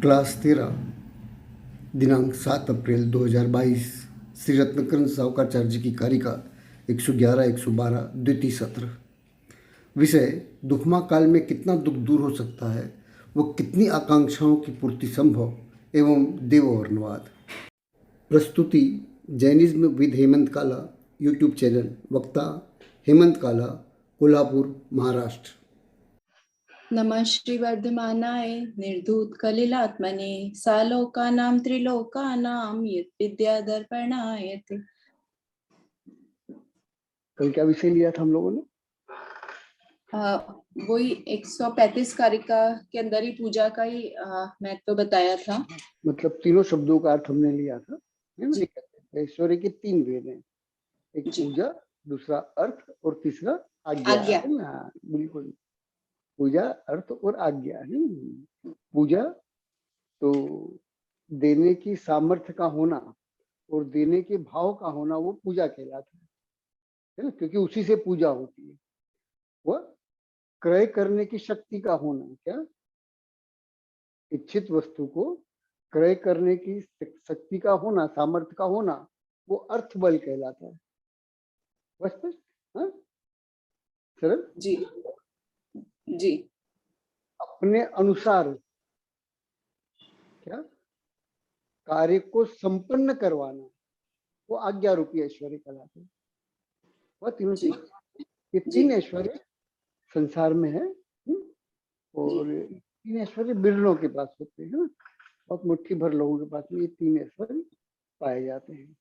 Class 13 दिनांक 7 अप्रैल 2022 श्री रत्नकरण सावकाचार्य जी की कारिका 111-112 द्वितीय सत्र। विषय दुखमा काल में कितना दुख दूर हो सकता है, वो कितनी आकांक्षाओं की पूर्ति संभव एवं देववर्णवाद। प्रस्तुति जैनिज्म विद हेमंत काला यूट्यूब चैनल। वक्ता हेमंत काला, कोल्हापुर, महाराष्ट्र। नमः श्री वर्धमानाय निर्धूत कलिलात्मने सालोकानां त्रिलोकानां विद्यादर्पणायते। कल क्या विषय लिया था हम लोगों ने? वही 135 कारिका के अंदर ही पूजा का ही महत्व बताया था। मतलब तीनों शब्दों का अर्थ हमने लिया था, है ना? ऐश्वर्य के तीन वेद हैं, एक पूजा, दूसरा अर्थ और तीसरा आज्ञा, है ना? बिल्कुल, पूजा, अर्थ और आज्ञा है। पूजा तो देने की सामर्थ्य का होना और देने के भाव का होना, वो पूजा कहलाता है ना? क्योंकि उसी से पूजा होती है। वह क्रय करने की शक्ति का होना, क्या इच्छित वस्तु को क्रय करने की शक्ति का होना, सामर्थ्य का होना, वो अर्थ बल कहलाता है। बस हाँ, सरल जी जी। अपने अनुसार क्या कार्य को संपन्न करवाना, वो आज्ञा रूपी ऐश्वर्य कहलाते हैं। वह तीनों चीज, ये तीन ऐश्वर्य संसार में है। और तीन ऐश्वर्य बिरलों के पास होते हैं, बहुत मुट्ठी भर लोगों के पास में ये तीन ऐश्वर्य पाए जाते हैं।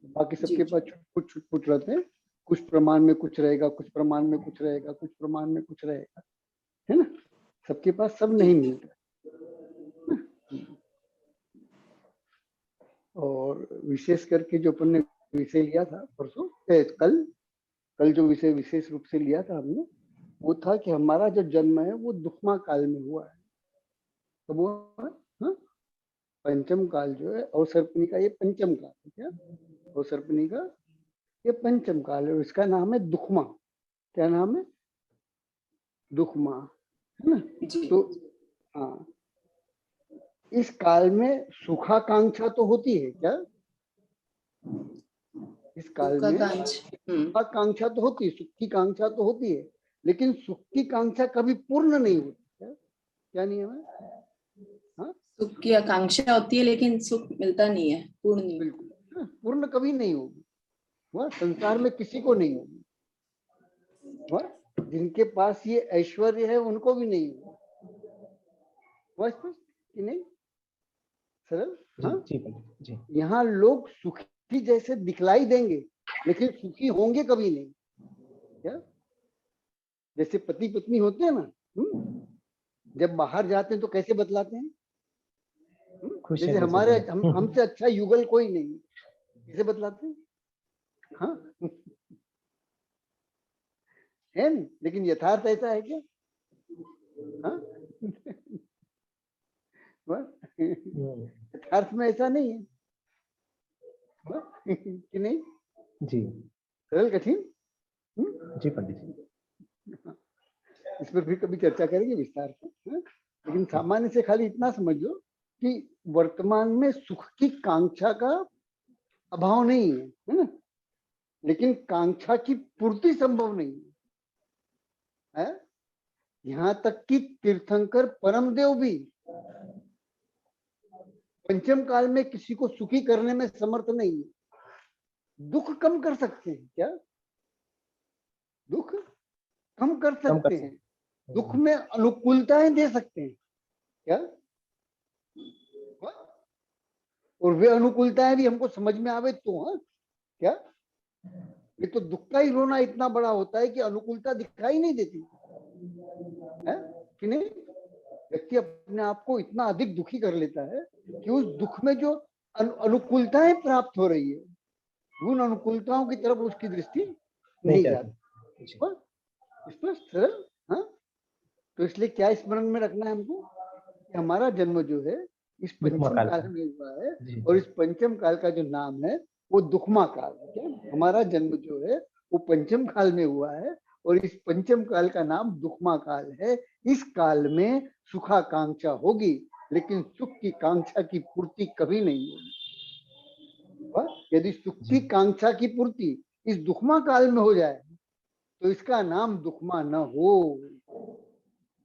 बाकी सबके पास कुछ कुछ रहते हैं, कुछ प्रमाण में कुछ रहेगा, कुछ प्रमाण में कुछ रहेगा, कुछ प्रमाण में कुछ रहेगा, है ना? सबके पास सब नहीं मिलता। और विशेष करके जो अपन ने विषय लिया था परसों, कल जो विषय विशेष रूप से लिया था हमने, वो था कि हमारा जो जन्म है वो दुखमा काल में हुआ है। तो वो पंचम काल जो है, अवसर्पिणी का ये पंचम काल है। क्या अवसर्पिणी का ये पंचम काल है, इसका नाम है दुखमा। क्या नाम है? दुखमा, है ना? तो हाँ, इस काल में सुखाकांक्षा तो होती है। क्या इस काल में सुखाकांक्षा तो होती है, सुख की कांक्षा तो होती है, लेकिन सुख की कांक्षा कभी पूर्ण नहीं होती। क्या नियम है? हाँ, सुख की आकांक्षा होती है लेकिन सुख मिलता नहीं है, पूर्ण नहीं। बिल्कुल, पूर्ण कभी नहीं होगी। वह संसार में किसी को नहीं होगी। वह जिनके पास ये ऐश्वर्य है उनको भी नहीं होगी। वह स्पष्ट कि नहीं? सरल? हाँ जी। यहाँ लोग सुखी जैसे दिखलाई देंगे, लेकिन सुखी होंगे कभी नहीं। क्या जैसे पति पत्नी होते हैं ना, जब बाहर जाते हैं तो कैसे बतलाते हैं? जैसे हमारे हमसे अच्छा युगल कोई नहीं, कैसे बतलाते हैं? हाँ है नहीं, लेकिन यथार्थ ऐसा है क्या? हाँ यथार्थ में ऐसा नहीं है कि नहीं? जी, सरल कठिन। जी पंडित जी, इस पर फिर कभी चर्चा करेंगे विस्तार से। लेकिन सामान्य से खाली इतना समझ लो कि वर्तमान में सुख की कांक्षा का अभाव नहीं है ना? लेकिन कांक्षा की पूर्ति संभव नहीं है। यहाँ तक कि तीर्थंकर परमदेव भी पंचम काल में किसी को सुखी करने में समर्थ नहीं है। दुख कम कर सकते हैं। क्या दुख कम कर सकते हैं? दुख में अनुकूलताएं दे सकते हैं। क्या और वे अनुकूलताएं भी हमको समझ में आवे तो। हाँ, क्या ये तो दुख का ही रोना इतना बड़ा होता है कि अनुकूलता दिखाई नहीं देती है कि नहीं? व्यक्ति अपने आप को इतना अधिक दुखी कर लेता है कि उस दुख में जो अनुकूलताएं प्राप्त हो रही है, उन अनुकूलताओं की तरफ उसकी दृष्टि नहीं जाती। स्पष्ट? सरल? हाँ, तो इसलिए क्या स्मरण में रखना है हमको कि हमारा जन्म जो है इस पंचम काल में हुआ है, और इस पंचम काल का जो नाम है वो दुखमा काल है। क्या हमारा जन्म जो है वो पंचम काल में हुआ है, और इस पंचम काल का नाम दुखमा काल है। इस काल में सुखाकांक्षा होगी, लेकिन सुख की कांक्षा की पूर्ति कभी नहीं होगी। यदि सुख की कांक्षा की पूर्ति इस दुखमा काल में हो जाए तो इसका नाम दुखमा न हो।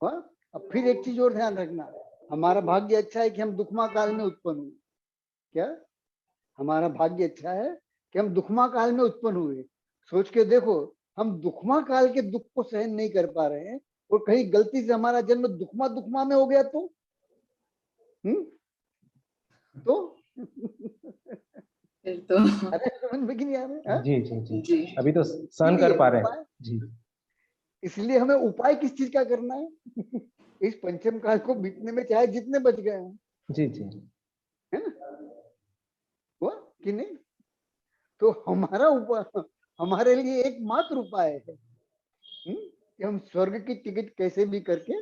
अब फिर एक चीज और ध्यान रखना, हमारा भाग्य अच्छा है कि हम दुखमा काल में उत्पन्न हुए। क्या हमारा भाग्य अच्छा है कि हम दुखमा काल में उत्पन्न हुए? सोच के देखो, हम दुखमा काल के दुख को सहन नहीं कर पा रहे हैं और कहीं गलती से हमारा जन्म दुखमा दुखमा में हो गया तो फिर तो अरे समझ में नहीं आ रहा है? जी जी जी जी अभी तो सहन कर पा रहे हैं जी। इसलिए हमें उपाय किस चीज का करना है? इस पंचम काल को बीतने में चाहे जितने बच गए हैं, जी जी है ना, हुआ कि नहीं? तो हमारा उपाय, हमारे लिए एकमात्र उपाय है कि हम स्वर्ग की टिकट कैसे भी करके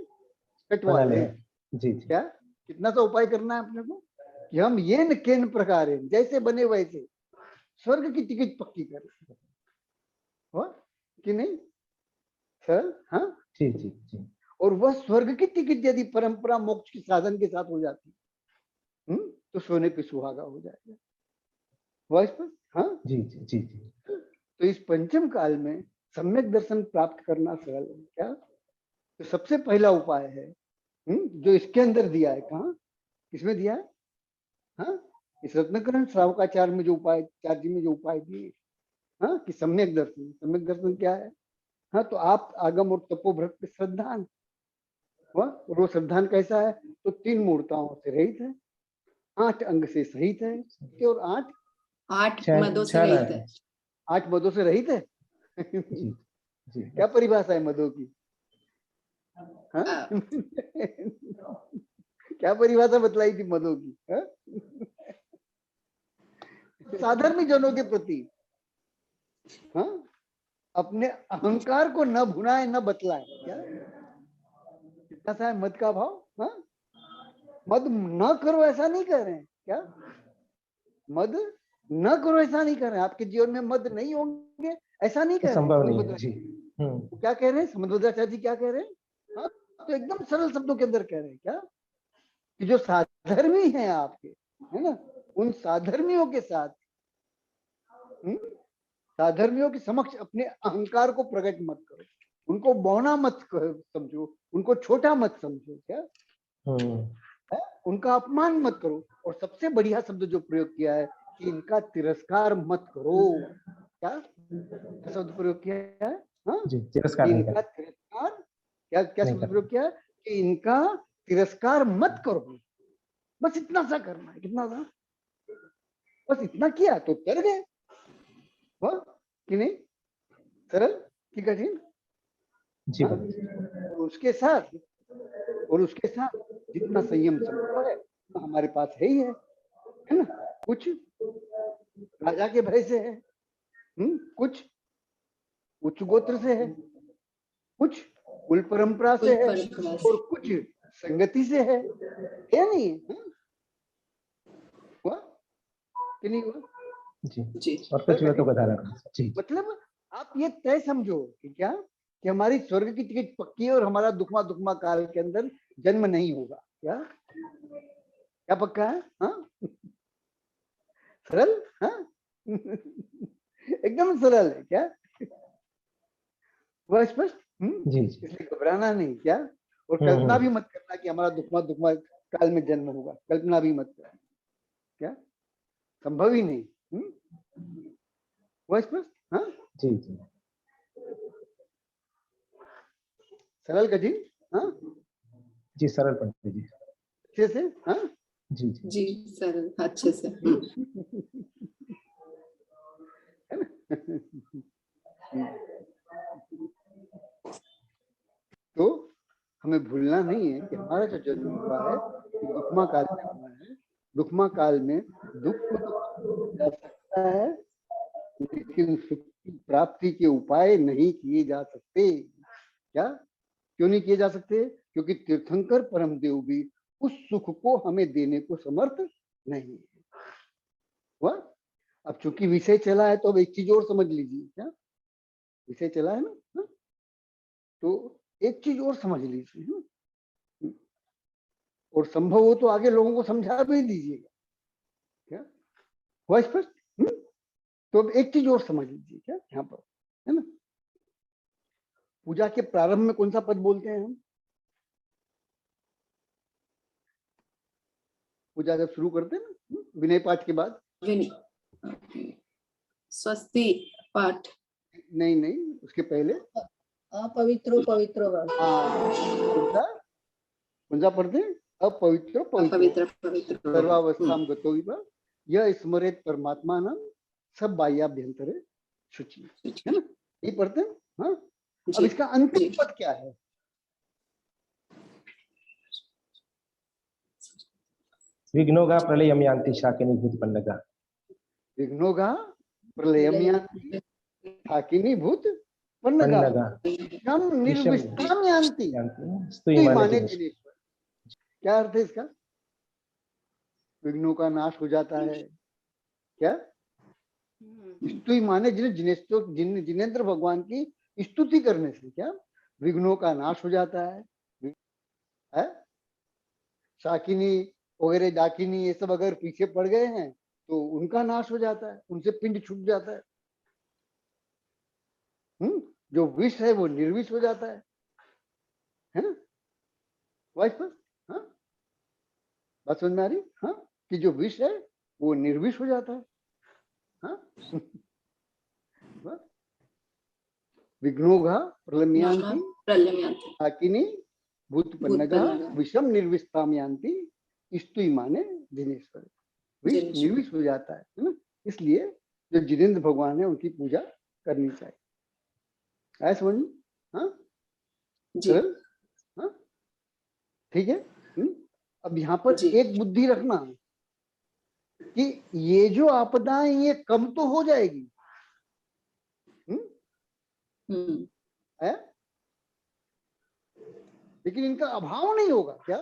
कटवा बना लें। लें जी जी क्या कितना सा उपाय करना है अपने को कि हम ये न केन प्रकार जैसे बने वैसे स्वर्ग की टिकट पक्की करें, हुआ कि नहीं सर? हाँ जी जी जी और वह स्वर्ग की टिकट यदि परंपरा मोक्ष के साधन के साथ हो जाती तो सोने पे सुहागा हो जाएगा। वॉइस पर हाँ जी जी जी जी तो इस पंचम काल में सम्यक दर्शन प्राप्त करना सरल है। क्या तो सबसे पहला उपाय है जो इसके अंदर दिया है, कहाँ किसमें दिया है? हाँ इस रत्नकरण श्रावकाचार में जो उपाय, चार्जी में जो उपाय दिए, हाँ कि सम्यक दर्शन। सम्यक दर्शन क्या है? हाँ तो आप आगम और तपोभ्रत पे श्रद्धान, और वो श्रद्धान कैसा है? तो 3 मूर्ताओं से रहित है, 8 अंग से सहित है और 8 छह मदों से छह रहित लाइन है। 8 मदों से रहित है। जी जी क्या परिभाषा है मदों की? हाँ क्या परिभाषा बतलाई थी मदों की? हाँ? साधर्मी जनों के प्रति हाँ अपने अहंकार को न भुनाए न बतलाए। क्या कितना सा है मद का भाव? हाँ मद न करो ऐसा नहीं कर रहे हैं। क्या मद न करो ऐसा नहीं कर रहे हैं, आपके जीवन में मद नहीं होंगे ऐसा नहीं कह रहे हैं। संभव नहीं है जी वो क्या कह रहे हैं समन्वयाचार्य जी? क्या कह रहे हैं? हाँ तो एकदम सरल शब्दों के अंदर कह रहे हैं क्या कि जो साधर्मी हैं आपके, है ना, उन साधर्मियों के साथ साधर्मियों के समक्ष अपने अहंकार को प्रकट मत करो, उनको बौना मत समझो, उनको छोटा मत समझो। क्या है? उनका अपमान मत करो। और सबसे बढ़िया शब्द जो प्रयोग किया है कि इनका तिरस्कार मत करो। क्या शब्द प्रयोग किया है? हाँ जी तिरस्कार नहीं इनका करें। तिरस्कार, क्या क्या नहीं शब्द करना। प्रयोग किया है कि इनका तिरस्कार मत करो। बस इतना सा करना है, कितना सा, बस इतना किया तो कर गए। वाह कि नहीं, सरल कि कठिन? जी हाँ? और उसके साथ जितना संयम संभव है हमारे पास है ही है ना। कुछ राजा के भय से है, कुछ उच्च गोत्र से है, कुछ कुल परंपरा से है और कुछ संगति से है नहीं? हुआ कि नहीं हुआ? जी और कुछ हुआ तो बता रहा जी। मतलब आप ये तय समझो कि क्या कि हमारी स्वर्ग की टिकट पक्की है और हमारा दुखमा दुखमा काल के अंदर जन्म नहीं होगा। क्या क्या पक्का है? हाँ सरल, हाँ एकदम सरल है। क्या वह स्पष्ट? जी जी इसलिए घबराना नहीं। क्या और कल्पना भी मत करना कि हमारा दुखमा दुखमा काल में जन्म होगा, कल्पना भी मत करना। क्या संभव ही नहीं। वह स्पष्ट? हाँ जी जी सरल कठिन? हाँ जी सरल पंडित जी अच्छे से। हाँ जी जी जी सरल अच्छे से। है ना? तो हमें भूलना नहीं है कि हमारा जो जन्म हुआ है कि दुखमा काल में हुआ है। दुखमा काल में दुख को तो जा सकता है लेकिन सुख की प्राप्ति के उपाय नहीं किए जा सकते। क्या क्यों नहीं किए जा सकते? क्योंकि तीर्थंकर परम देव भी उस सुख को हमें देने को समर्थ नहीं है। हुआ? अब चूंकि विषय चला है तो अब एक चीज और समझ लीजिए। क्या विषय चला है ना? तो एक चीज और समझ लीजिए, और संभव हो तो आगे लोगों को समझा भी दीजिएगा, क्या हुआ स्पष्ट? तो अब एक चीज और समझ लीजिए, क्या यहाँ पर है ना, पूजा के प्रारंभ में कौन सा पद बोलते हैं हम? पूजा जब शुरू करते हैं ना, विनय पाठ के बाद। स्वस्ति पाठ। नहीं नहीं, उसके पहले अपवित्रो पवित्रो वा। कौन सा पढ़ते हैं? अपवित्र अपवित्र पवित्र सर्वावस्थाम गतो विवा यह स्मरेत परमात्मानं सब बाह्याभ्यंतरे शुचि, है ना, ये पढ़ते हैं। हाँ, अब इसका अंतिम पद क्या है? विघ्नोगा प्रलयम यान्ति शाकिनी भूतपन्नगा। विघ्नोगा प्रलयम यान्ति शाकिनी भूतपन्नगा विषम निर्विष्टाम यान्ति स्तुयमाने जिनेश्वर। क्या अर्थ है इसका? विघ्नों का नाश हो जाता है, क्या? स्तुति माने जिनेंद्र भगवान की स्तुति करने से क्या विघ्नों का नाश हो जाता है? शाकिनी वगैरह डाकिनी ये सब अगर पीछे पड़ गए हैं तो उनका नाश हो जाता है, उनसे पिंड छूट जाता है। जो विष है वो निर्विष हो जाता है ना? वाइस पर हाँ, बात समझ में आ रही? हाँ, कि जो विष है वो निर्विष हो जाता है। हाँ विघ्नोघा प्रलम्यांति शाकिनी भूतपन्नगा विषम निर्विष्टाम यान्ति स्तुति माने जिनेश्वर। विष निर्विष हो जाता है ना, इसलिए जो जिनेंद्र भगवान है उनकी पूजा करनी चाहिए। ऐसा समझ? हाँ सरल? हाँ ठीक है। अब यहाँ पर एक बुद्धि रखना कि ये जो आपदाएं ये कम तो हो जाएगी, है, लेकिन इनका अभाव नहीं होगा। क्या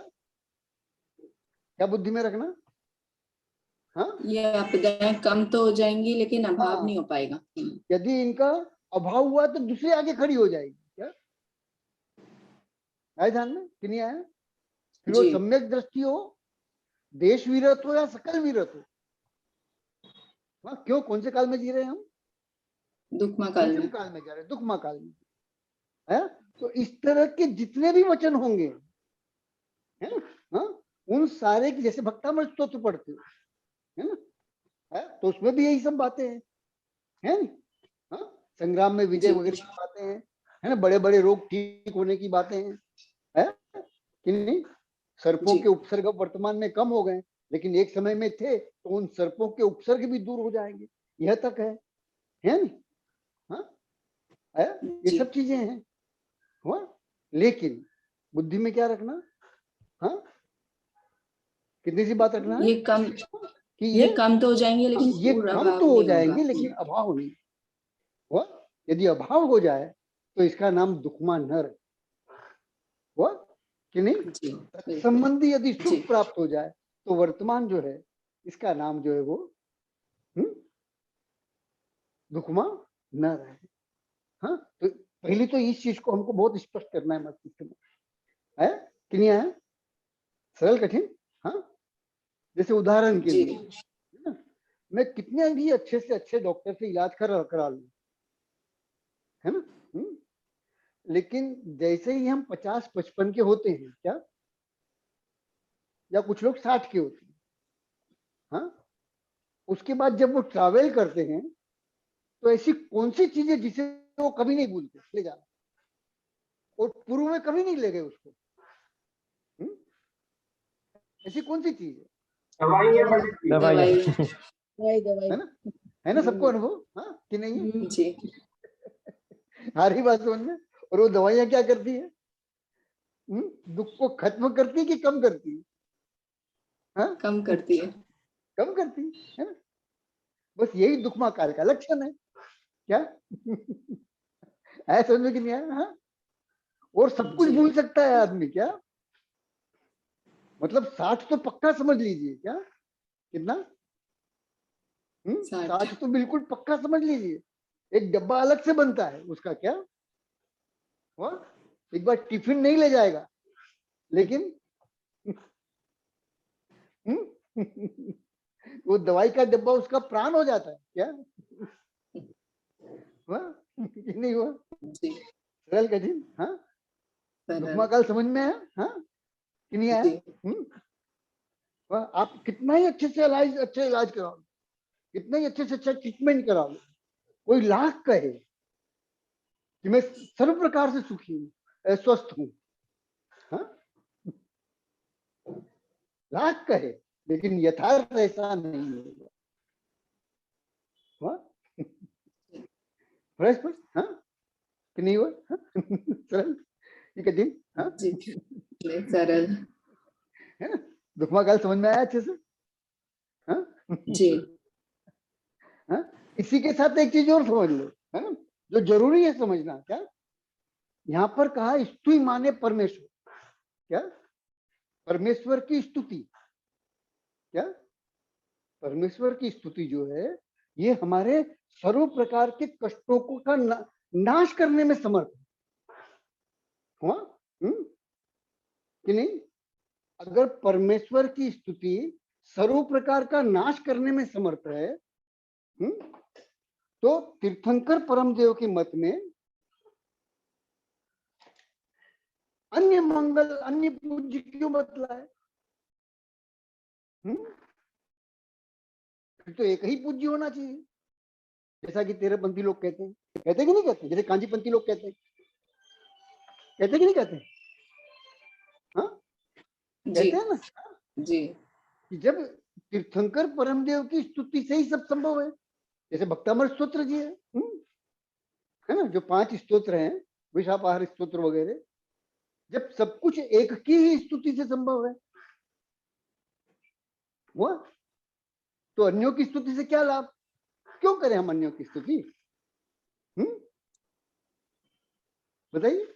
क्या बुद्धि में रखना? हाँ, ये आपदाएं कम तो हो जाएंगी लेकिन अभाव नहीं हो पाएगा। यदि इनका अभाव हुआ तो दूसरी आगे खड़ी हो जाएगी। क्या आए ध्यान में कि नहीं आया? फिर वो सम्यक दृष्टि हो, देश विरत हो या सकल विरत हो। हाँ, क्यों कौन से काल में जी रहे हैं हम? दुखमा काल में जा रहे हैं, दुखमा काल में है। तो इस तरह के जितने भी वचन होंगे है ना, हाँ, उन सारे की जैसे भक्तामृत स्तोत्र पढ़ते हो है ना, है, तो उसमें भी यही सब बातें हैं, है ना? हाँ, संग्राम में विजय वगैरह की बातें हैं, है ना, बड़े बड़े रोग ठीक होने की बातें हैं, है कि नहीं? सर्पों के उपसर्ग वर्तमान में कम हो गए, लेकिन एक समय में थे तो उन सर्पों के उपसर्ग भी दूर हो जाएंगे, यह तक है नहीं? हाँ, है, ये सब चीजें हैं। हुआ, लेकिन बुद्धि में क्या रखना? हाँ, कितनी सी बात रखना है? ये कम कि ये कम तो हो जाएंगे लेकिन ये कम तो हो जाएंगे लेकिन अभाव नहीं। हुआ, यदि अभाव हो जाए तो इसका नाम दुखमा नर। हुआ कि नहीं? संबंधी यदि सुख प्राप्त हो जाए तो वर्तमान जो है इसका नाम जो है वो दुखमा नर है। हाँ, तो पहले तो इस चीज को हमको बहुत स्पष्ट करना है मस्तिष्क में, है कि नहीं है? सरल कठिन? हाँ, जैसे उदाहरण के लिए मैं कितने भी अच्छे से अच्छे डॉक्टर से इलाज करा लूं, है ना, लेकिन जैसे ही हम 50-55 के होते हैं क्या, या कुछ लोग 60 के होते हैं, हाँ, उसके बाद जब वो ट्रैवल करते हैं तो ऐसी कौन सी चीजें जिसे वो कभी नहीं भूलते ले जाना, और पूर्व में कभी नहीं ले गए उसको, ऐसी कौन सी चीज है? दवाई है ना, सबको अनुभव? हाँ कि नहीं है? हमारी बात समझ में। और वो दवाइयां क्या करती है? दुख को खत्म करती है कि कम करती है? हाँ, कम करती है। कम करती है ना, बस यही दुखमा काल का लक्षण है। क्या ऐसा समझ में कि नहीं आया? हाँ, और सब कुछ भूल सकता है आदमी। क्या मतलब 60 तो पक्का समझ लीजिए। क्या कितना? 60 तो बिल्कुल पक्का समझ लीजिए। एक डब्बा अलग से बनता है उसका। क्या हुआ? एक बार टिफिन नहीं ले जाएगा, लेकिन वो दवाई का डब्बा उसका प्राण हो जाता है क्या? हुआ कि नहीं हुआ? जी सरल कठिन, हाँ सरल। दुखमा काल समझ में आया, हाँ कि नहीं आया? जी वाह, आप कितना ही अच्छे से इलाज कराओ, कितना ही अच्छे से अच्छा ट्रीटमेंट कराओ, कोई लाख कहे कि मैं सर्व प्रकार से सुखी हूँ, स्वस्थ हूँ, हाँ लाख कहे, लेकिन यथार्थ ऐसा नहीं होगा। हाँ बड़ा स्पष्ट, हाँ कि नहीं हुआ? हाँ? सरल ये कठिन, हाँ जी सरल। है ना? दुखमा काल समझ में आया अच्छे से, हाँ जी हाँ? इसी के साथ एक चीज और समझ लो, है ना, जो जरूरी है समझना। क्या यहाँ पर कहा? स्तुति माने परमेश्वर, क्या परमेश्वर की स्तुति, क्या परमेश्वर की स्तुति जो है ये हमारे सर्व प्रकार के कष्टों को का नाश करने में समर्थ है। हुआ कि नहीं? अगर परमेश्वर की स्तुति सर्व प्रकार का नाश करने में समर्थ है, तो तीर्थंकर परमदेव के मत में अन्य मंगल अन्य पूज्य क्यों बतलाए? फिर तो एक ही पूज्य होना चाहिए, जैसा कि तेरहपंथी लोग कहते हैं, कहते कि नहीं कहते? जैसे कांचीपंथी लोग कहते हैं, कहते कि नहीं कहते? हाँ जी कहते हैं ना जी कि जब तीर्थंकर परमदेव की स्तुति से ही सब संभव है। जैसे भक्तामृत स्तोत्र जी है ना, जो 5 स्तोत्र हैं, विषापहार स्तोत्र वगैरह, जब सब कुछ एक की ही स्तुति से संभव है, वो तो अन्यों की स्तुति से क्या लाभ? क्यों करें हम अन्यों की स्तुति? बताइए,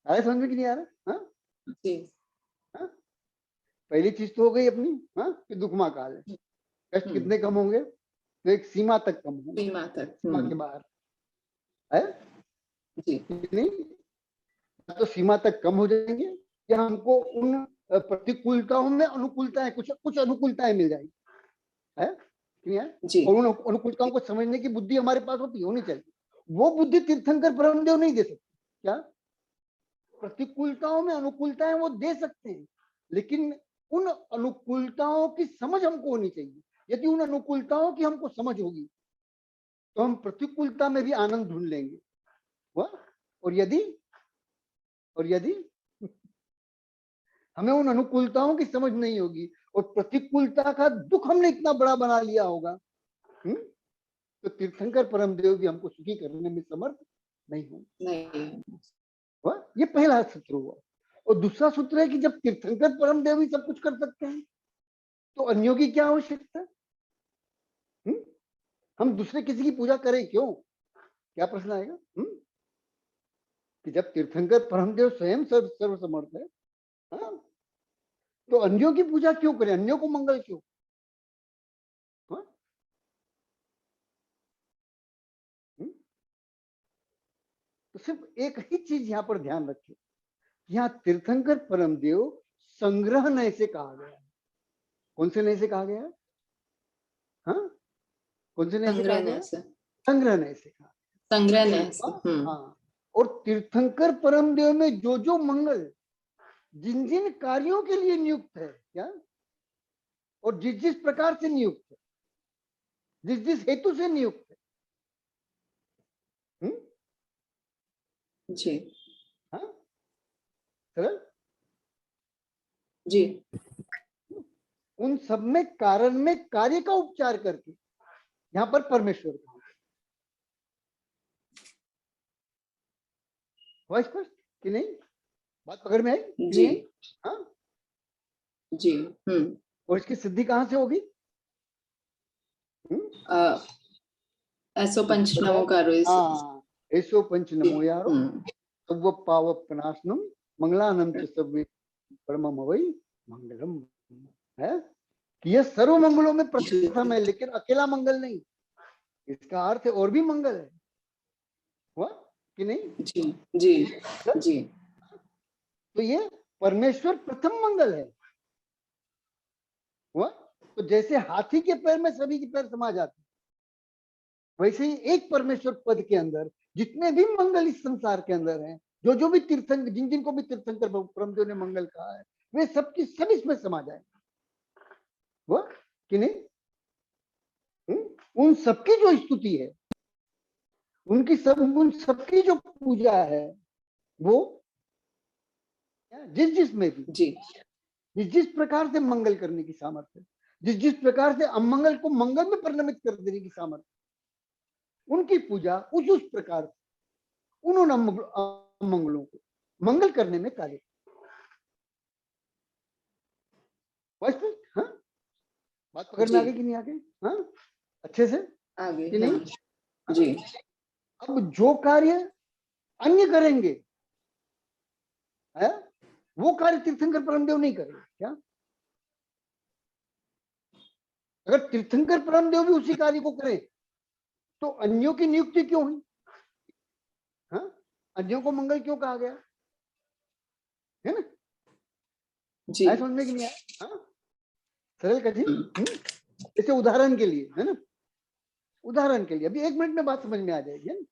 आया समझ में कि नहीं आ रहा? हाँ जी हाँ? पहली चीज तो हो गई अपनी, हाँ कि दुखमा काल है, कष्ट कितने कम होंगे? तो एक सीमा तक कम होंगे, सीमा तक, सीमा के बाहर है जी नहीं, तो सीमा तक कम हो जाएंगे या हमको उन प्रतिकूलताओं में अनुकूलताएं, कुछ अनुकूलताएं मिल जाएगी, है कि नहीं है? जी और उन अनुकूलताओं को समझने की बुद्धि हमारे पास होनी चाहिए। वो बुद्धि तीर्थंकर ब्रह्मदेव नहीं दे सकते। क्या प्रतिकूलताओं में अनुकूलताएं वो दे सकते हैं, लेकिन उन अनुकूलताओं की समझ हमको होनी चाहिए। यदि उन अनुकूलताओं की हमको समझ होगी तो हम प्रतिकूलता में भी आनंद ढूंढ लेंगे। और यदि हमें उन अनुकूलताओं की समझ नहीं होगी और प्रतिकूलता का दुख हमने इतना बड़ा बना लिया होगा, तो तीर्थंकर परमदेव भी हमको सुखी करने में समर्थ नहीं होंगे। नहीं, ये पहला सूत्र हुआ। और दूसरा सूत्र है कि जब तीर्थंकर परमदेव ही सब कुछ कर सकते हैं तो अन्यों की क्या आवश्यकता है? हम दूसरे किसी की पूजा करें क्यों? क्या प्रश्न आएगा? कि जब तीर्थंकर परमदेव स्वयं सर्वसमर्थ है, हाँ, तो अन्यों की पूजा क्यों करें? अन्यों को मंगल क्यों? हाँ? तो सिर्फ एक ही चीज यहां पर ध्यान रखिए, यहाँ तीर्थंकर परमदेव संग्रह नय से कहा गया है। कौन से नय से कहा गया है? हाँ कौन से नय से कहा गया? संग्रह नय से कहा, संग्रह नय से। हाँ। और तीर्थंकर परमदेव में जो मंगल जिन जिन कार्यों के लिए नियुक्त है, क्या और जिस जिस प्रकार से नियुक्त है, जिस जिस हेतु से नियुक्त है, जी हाँ सरल जी, उन सब में कारण में कार्य का उपचार करके यहां पर परमेश्वर का स्पष्ट कि नहीं? बात पकड़ में आई कि जी नहीं? हाँ जी। और इसकी सिद्धि कहां से होगी? ऐसो पंच नमो करो। हाँ ऐसो पंच नमो यारो सब पावपनाशनम मंगलानम च सब परमम वही मंगलम है कि यह सर्व मंगलों में प्रथम है, लेकिन अकेला मंगल नहीं, इसका अर्थ है और भी मंगल है। हुआ कि नहीं? जी जी जी तो ये परमेश्वर प्रथम मंगल है। हुआ? तो जैसे हाथी के पैर में सभी के पैर समा जाते हैं, वैसे ही एक परमेश्वर पद के अंदर जितने भी मंगल इस संसार के अंदर हैं, जो जो भी तीर्थंकर, जिन जिनको भी तीर्थंकर परमदेव ने मंगल कहा है, वे सबकी सब इसमें समा जाए। हुआ कि नहीं? उन सबकी जो स्तुति है, उन सबकी जो पूजा है, वो जिस जिस में भी जी जिस जिस प्रकार से मंगल करने की सामर्थ्य, जिस जिस प्रकार से अमंगल को मंगल में परिणमित कर देने की सामर्थ्य, उनकी पूजा उस प्रकार उन्होंने अमंगलों को मंगल करने में कार्य। हाँ, बात पकड़ में आ गई कि नहीं आ गई? हाँ, अच्छे से आगे कि नहीं? हाँ, जी अब जो कार्य अन्य करेंगे है, वो कार्य तीर्थंकर परमदेव नहीं करेंगे क्या? अगर तीर्थंकर परमदेव भी उसी कार्य को करें तो अन्यों की नियुक्ति क्यों हुई? हाँ, अन्यों को मंगल क्यों कहा गया? है ना? जी समझ में कि नहीं आया? हाँ, सरल कठिन। जैसे उदाहरण के लिए, है ना, उदाहरण के लिए अभी 1 मिनट में बात समझ में आ जाएगी, है ना?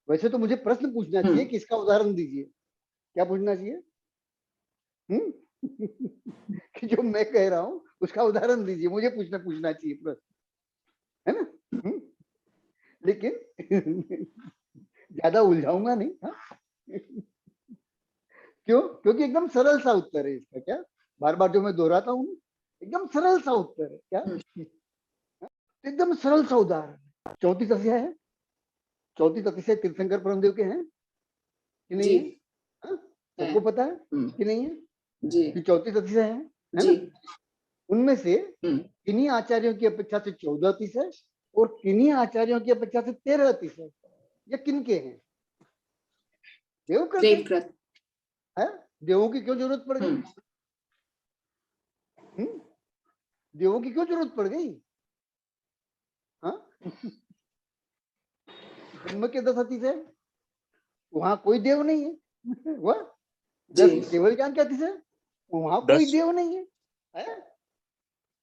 वैसे तो मुझे प्रश्न पूछना चाहिए कि इसका उदाहरण दीजिए, क्या पूछना चाहिए? कि जो मैं कह रहा हूं उसका उदाहरण दीजिए, मुझे पूछना चाहिए प्रश्न, है ना? लेकिन ज्यादा उलझाऊंगा नहीं। हाँ? क्यों? क्योंकि एकदम सरल सा उत्तर है इसका। क्या बार बार जो मैं दोहराता हूँ, एकदम सरल सा उत्तर है। क्या एकदम सरल सा उदाहरण। 34 अध्याय है, 34 अतिशय तीर्थंकर परमदेव के हैं कि नहीं है? हाँ? सबको पता है कि नहीं है जी कि 34 अतिशय है ना? जी उनमें से किन्हीं आचार्यों की अपेक्षा से 14 अतिशय और किन्हीं आचार्यों की अपेक्षा से 13 अतिशय ये किनके हैं? देवकृत देवकृत है। देवों की क्यों जरूरत पड़ गई? देवों की क्यों जरूरत पड़ गई? हाँ? ब्रह्म के 10 अतिशय, वहां कोई देव नहीं है। वह 10 केवल ज्ञान के अतिशय, वहां कोई देव नहीं है, है?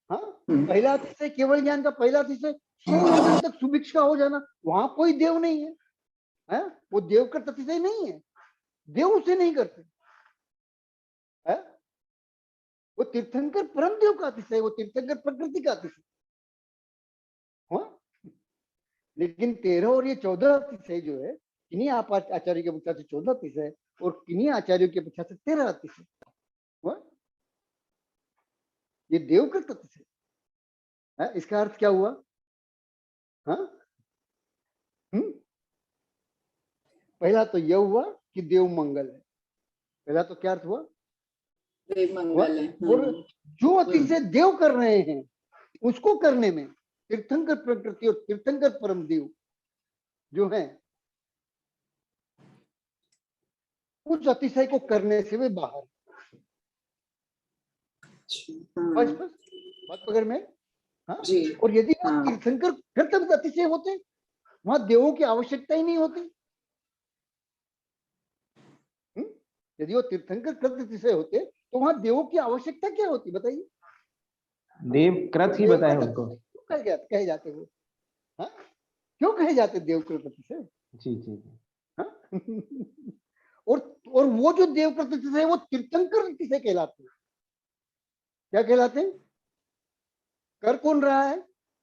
हाँ, पहला अतिशय केवल ज्ञान का पहला अतिशय 100 वर्षों तक सुभिक्ष का हो जाना, वहां कोई देव नहीं है, है? वो देव का अतिशय नहीं है, देव उसे नहीं करते, है? वो तीर्थंकर परम देव का अतिशय, वो तीर्थंकर प्रकृति का अतिशय। हाँ? लेकिन 13 और ये 14 अतिशय जो है, किन्हीं आचार्य के अपेक्षा से 14 अतिशय और किन्हीं आचार्यों की अपेक्षा से 13 अतिशय। ये देवकृत अतिशय है। इसका अर्थ क्या हुआ? हाँ? पहला तो यह हुआ कि देव मंगल है। पहला तो क्या अर्थ हुआ? देव मंगल है। और जो अतिशय देव कर रहे हैं उसको करने में तीर्थंकर प्रकृति और तीर्थंकर परम देव जो है उस अतिशय को करने से वे बाहर। बस बात पकड़ में? हाँ? जी और यदि वो तीर्थंकर कृत अतिशय होते, वहां देवों की आवश्यकता ही नहीं होती। यदि वो तीर्थंकर कृत अतिशय होते तो वहां देवों की आवश्यकता क्या होती? बताइए। देवकृत ही बताए उनको। क्यों कहे जाते वो? हाँ? क्यों कहे जाते देवकृत अतिशय? जी जी जी। हाँ? और वो जो देवकृत अतिशय वो तीर्थंकर अतिशय कहलाते हैं। क्या कहलाते हैं? कर कौन रहा है?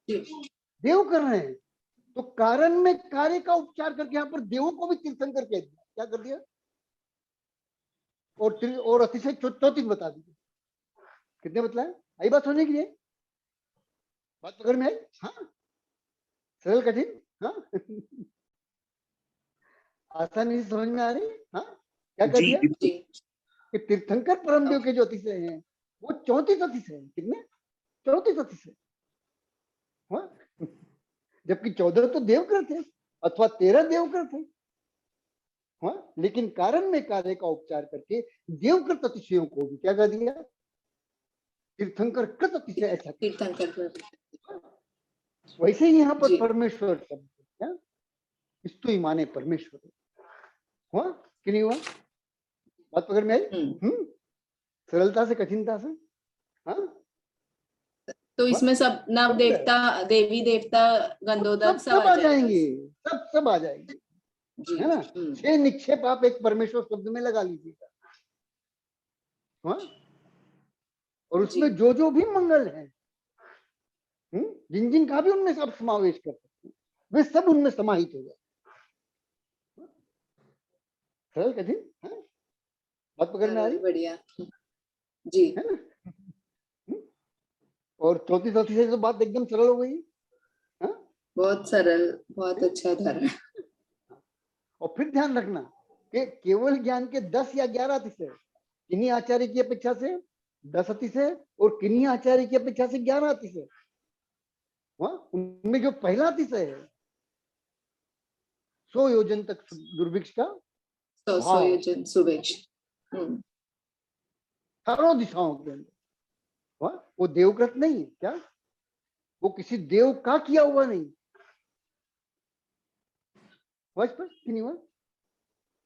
देव कर रहे हैं। तो कारण में कार्य का उपचार करके यहाँ पर देवों को भी तीर्थंकर कह दिया। क्या कर दिया? और अतिशय 34 बता दीजिए। कितने बतलाए? आई बात होने के लिए? बात पकड़ में आई? हाँ, सरल कठिन? हाँ, आसानी से समझ में आ रही? हाँ, क्या कर दिया कि तीर्थंकर परमदेव के जो अतिशय हैं वो 34 अतिशय हैं। कितने? 34 अतिशय। जबकि 14 तो देवकृत थे अथवा 13 देवकृत थे। हाँ? लेकिन कारण में कार्य का उपचार करके देवकृत अतिशयों को भी क्या कर दिया? तीर्थंकर कृत अतिशय। ऐसा तीर्थंकर। वैसे ही यहाँ पर परमेश्वर शब्द क्या स्तुति माने परमेश्वर, हुआ कि नहीं हुआ? बात पकड़ में आई? सरलता से कठिनता से, हाँ तो इसमें सब नव समझ गए? देवता, देवी देवता, गंधोदक सब सब आ आ जाएगा। जाएंगे, सब आ जाएंगे, जी। है ना? 6 निक्षेप आप एक परमेश्वर शब्द में लगा लीजिएगा, हाँ? और उसमें जी। जो भी मंगल है, जिन जिन का भी उनमें सब समावेश कर सकते हैं, वे सब उनमें समाहित हो जाए। सरल कठिन, हाँ? बात पकड़ में आ रही बढ़िया। जी। है ना? और चौथी से तो बात एकदम सरल हो गई, हाँ? बहुत सरल, बहुत अच्छा था। और फिर ध्यान रखना कि केवल ज्ञान के 10 या 11 अतिशय, किन्हीं आचार्य की अपेक्षा से 10 अतिशय और किन्हीं आचार्य की अपेक्षा से 11 अतिशय, उनमें जो पहला अतिशय है 100 योजन तक दुर्भिक्ष का 100 योजन सुवेक्ष। चारों दिशाओं के अंदर, वो देवकृत नहीं है क्या? वो किसी देव का किया हुआ नहीं, स्पष्ट नहीं हुआ?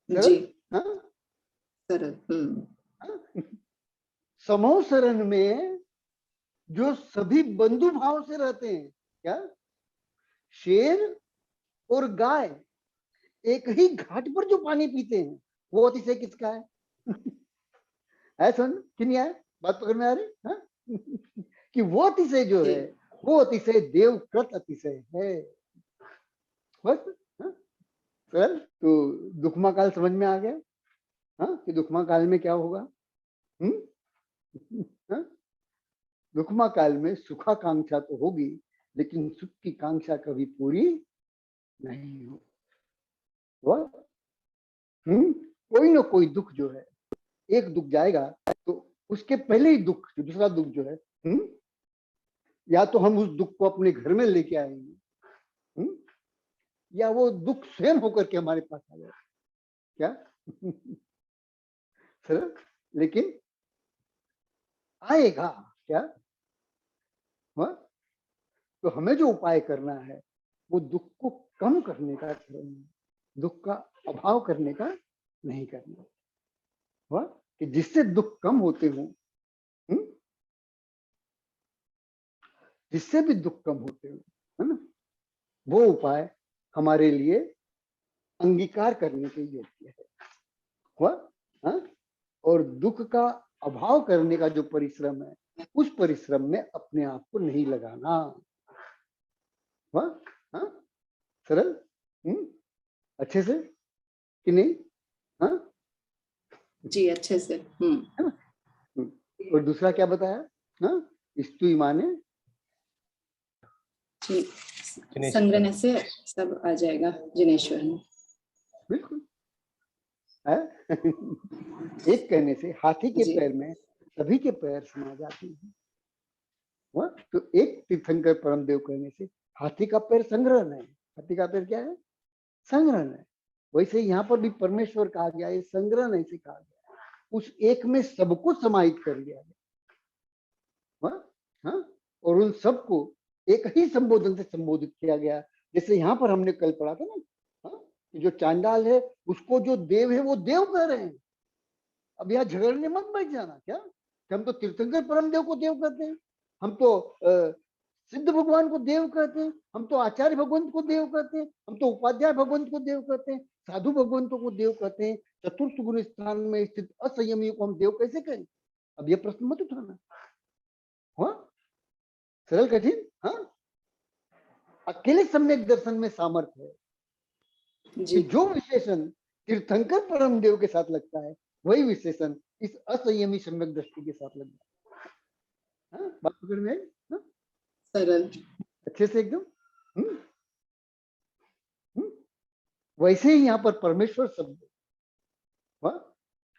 जी। हाँ? सरल। समूह शरण में जो सभी बंधु भाव से रहते हैं, क्या शेर और गाय एक ही घाट पर जो पानी पीते हैं, वो अतिशय किसका है? है सुन कि नहीं है? बात पकड़ में आ रही, हाँ? कि वो अतिशय जो है वो अतिशय देवकृत अतिशय है, बस, हाँ? सर तो दुखमा काल समझ में आ गया, हाँ? कि दुखमा काल में क्या होगा? हाँ? दुखमा काल में सुखाकांक्षा तो होगी, लेकिन सुख की कांक्षा कभी पूरी नहीं हो। कोई ना कोई दुख जो है, एक दुख जाएगा तो उसके पहले ही दुख, दूसरा दुख जो है, या तो हम उस दुख को अपने घर में लेके आएंगे, या वो दुख स्वयं होकर के हमारे पास आ जाएगा, क्या? सर लेकिन आएगा क्या? तो हमें जो उपाय करना है वो दुख को कम करने का करना, दुख का अभाव करने का नहीं करना, कि जिससे दुख कम होते हो, जिससे भी दुख कम होते हो, है ना, वो उपाय हमारे लिए अंगीकार करने के योग्य है, और दुख का अभाव करने का जो परिश्रम है, उस परिश्रम में अपने आप को नहीं लगाना, सरल, अच्छे से कि नहीं? हाँ जी, अच्छे से। और दूसरा क्या बताया? स्तुति माने संग्रह से सब आ जाएगा जिनेश्वर में, बिल्कुल है। एक कहने से हाथी के पैर में सभी के पैर समा जाते हैं, तो एक तीर्थंकर परमदेव कहने से हाथी का पैर संग्रहण है, हाथी का पैर क्या है? संग्रहण है। वैसे यहाँ पर भी परमेश्वर कहा गया है, संग्रहण ऐसे कहा गया, उस एक में सबको समाहित कर लिया गया, और उन सबको एक ही संबोधन से संबोधित किया गया। जैसे यहाँ पर हमने कल पढ़ा था ना, जो चांडाल है उसको जो देव है वो देव कह रहे हैं। अब यहाँ झगड़ने मत बैठ जाना, क्या कि हम तो तीर्थंकर परम देव को देव कहते हैं, हम तो सिद्ध भगवान को देव कहते हैं, हम तो आचार्य भगवंत को देव कहते हैं, हम तो उपाध्याय भगवंत को देव कहते हैं, साधु भगवंतों को देव कहते हैं, चतुर्थ गुण स्थान में स्थित असंयमी को हम देव कैसे कहें? अब ये प्रश्न मत उठाना, सरल कठिन, अकेले सम्यक दर्शन में सामर्थ्य है कि जो विशेषण तीर्थंकर परम देव के साथ लगता है वही विशेषण इस असंयमी सम्यक दृष्टि के साथ लगता है। बात पकड़ में आई? सरल, अच्छे से एकदम। वैसे ही यहाँ पर परमेश्वर शब्द,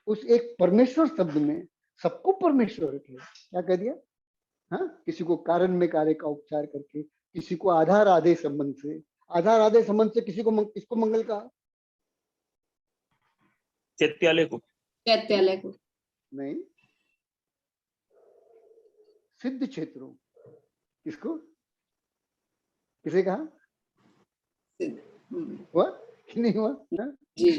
उस एक परमेश्वर शब्द में सबको परमेश्वर रखे, क्या कह दिया? किसी को कारण में कार्य का उपचार करके, किसी को आधार आधे संबंध से, आधार आधे संबंध से किसी को किसको मंगल कहा? चैत्यालय को, चैत्यालय को नहीं, सिद्ध क्षेत्रों, किसको, किसे कहा? हुआ कि नहीं हुआ? जी,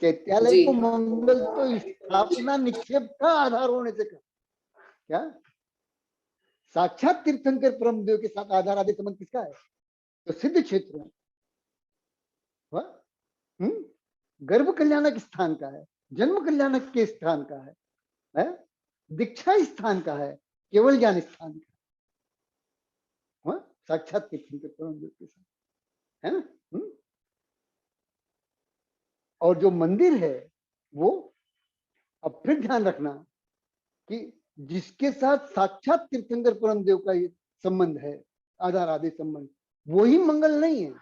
चैत्यालय जी। को मंगल तो स्थापना निक्षेप का आधार होने से क्या साक्षात तीर्थंकर परमदेव के साथ आधार आदि संबंध किसका है? तो सिद्ध क्षेत्र है। गर्भ कल्याणक स्थान का है, जन्म कल्याणक के स्थान का है? दीक्षा स्थान का है, केवल ज्ञान स्थान का साक्षात तीर्थंकर परमदेव के साथ, है ना? और जो मंदिर है वो, अब फिर ध्यान रखना कि जिसके साथ साक्षात तीर्थंकर परमदेव का ये संबंध है, आधार आदि संबंध, वो ही मंगल नहीं है।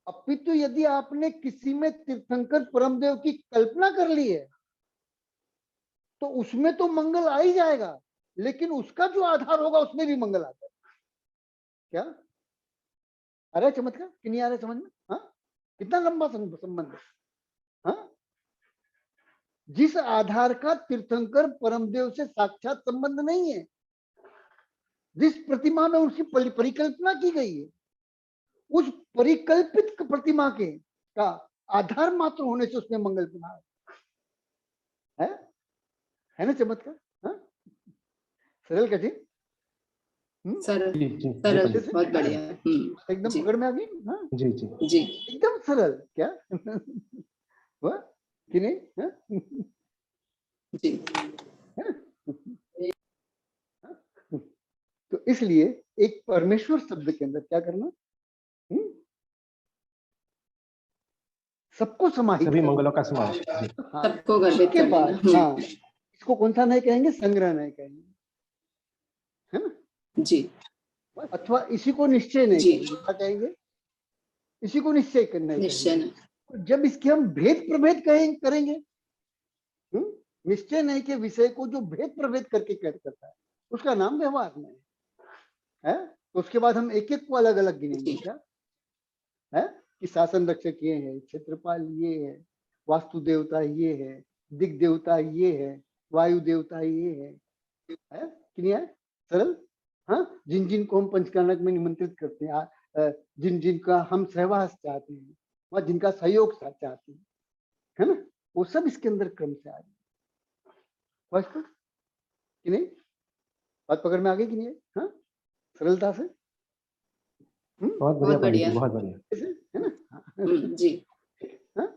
अपितु यदि आपने किसी में तीर्थंकर परमदेव की कल्पना कर ली है तो उसमें तो मंगल आ ही जाएगा, लेकिन उसका जो आधार होगा उसमें भी मंगल आता है। क्या आ रहा है चमत्कार कि नहीं आ रहा है समझ में? हाँ, कितना लंबा संबंध है। हाँ, जिस आधार का तीर्थंकर परमदेव से साक्षात संबंध नहीं है, जिस प्रतिमा में उसकी परिकल्पना की गई है, उस परिकल्पित प्रतिमा के का आधार मात्र होने से उसमें मंगल बना है ना चमत्कार? हाँ? सरल कठिन सरल, जी जी सरल, जी बहुत बढ़िया। एकदम जी पकड़ में आ गई। हाँ, जी जी जी एकदम सरल। क्या हुआ कि नहीं? हाँ? जी तो इसलिए एक परमेश्वर शब्द के अंदर क्या करना, सबको समाहित सभी करना। मंगलों का समावेश। जी हाँ, सबको गर्भित इसके कर बाद लेना। हाँ, इसको कौन सा नहीं कहेंगे? संग्रह नहीं कहेंगे, है ना? जी अथवा इसी को निश्चय नहीं जी कहेंगे। क्या कहेंगे? इसी को निश्चय करना निश्चय कहेंगे। नहीं। जब इसके हम भेद प्रभेद करेंगे, निश्चय नहीं के विषय को जो भेद प्रभेद करके करता है उसका नाम व्यवहार नहीं है। तो उसके बाद हम एक एक को अलग अलग गिनेंगे। क्या है कि शासन रक्षक ये है, क्षेत्रपाल ये है, वास्तु देवता ये है, दिग देवता ये है, वायु देवता ये है कि नहीं है? सरल। हाँ, जिन जिन को हम पंचकर्णक में निमंत्रित करते हैं, जिन जिन का हम सहवास चाहते हैं, वह जिनका सहयोग चाहते हैं, है ना, वो सब इसके अंदर क्रम से आ जाए। कि नहीं? बात पकड़ में आ गई कि नहीं है? हाँ, सरलता से। बहुत बढ़िया पंडित जी, बहुत बढ़िया। है ना? जी हाँ?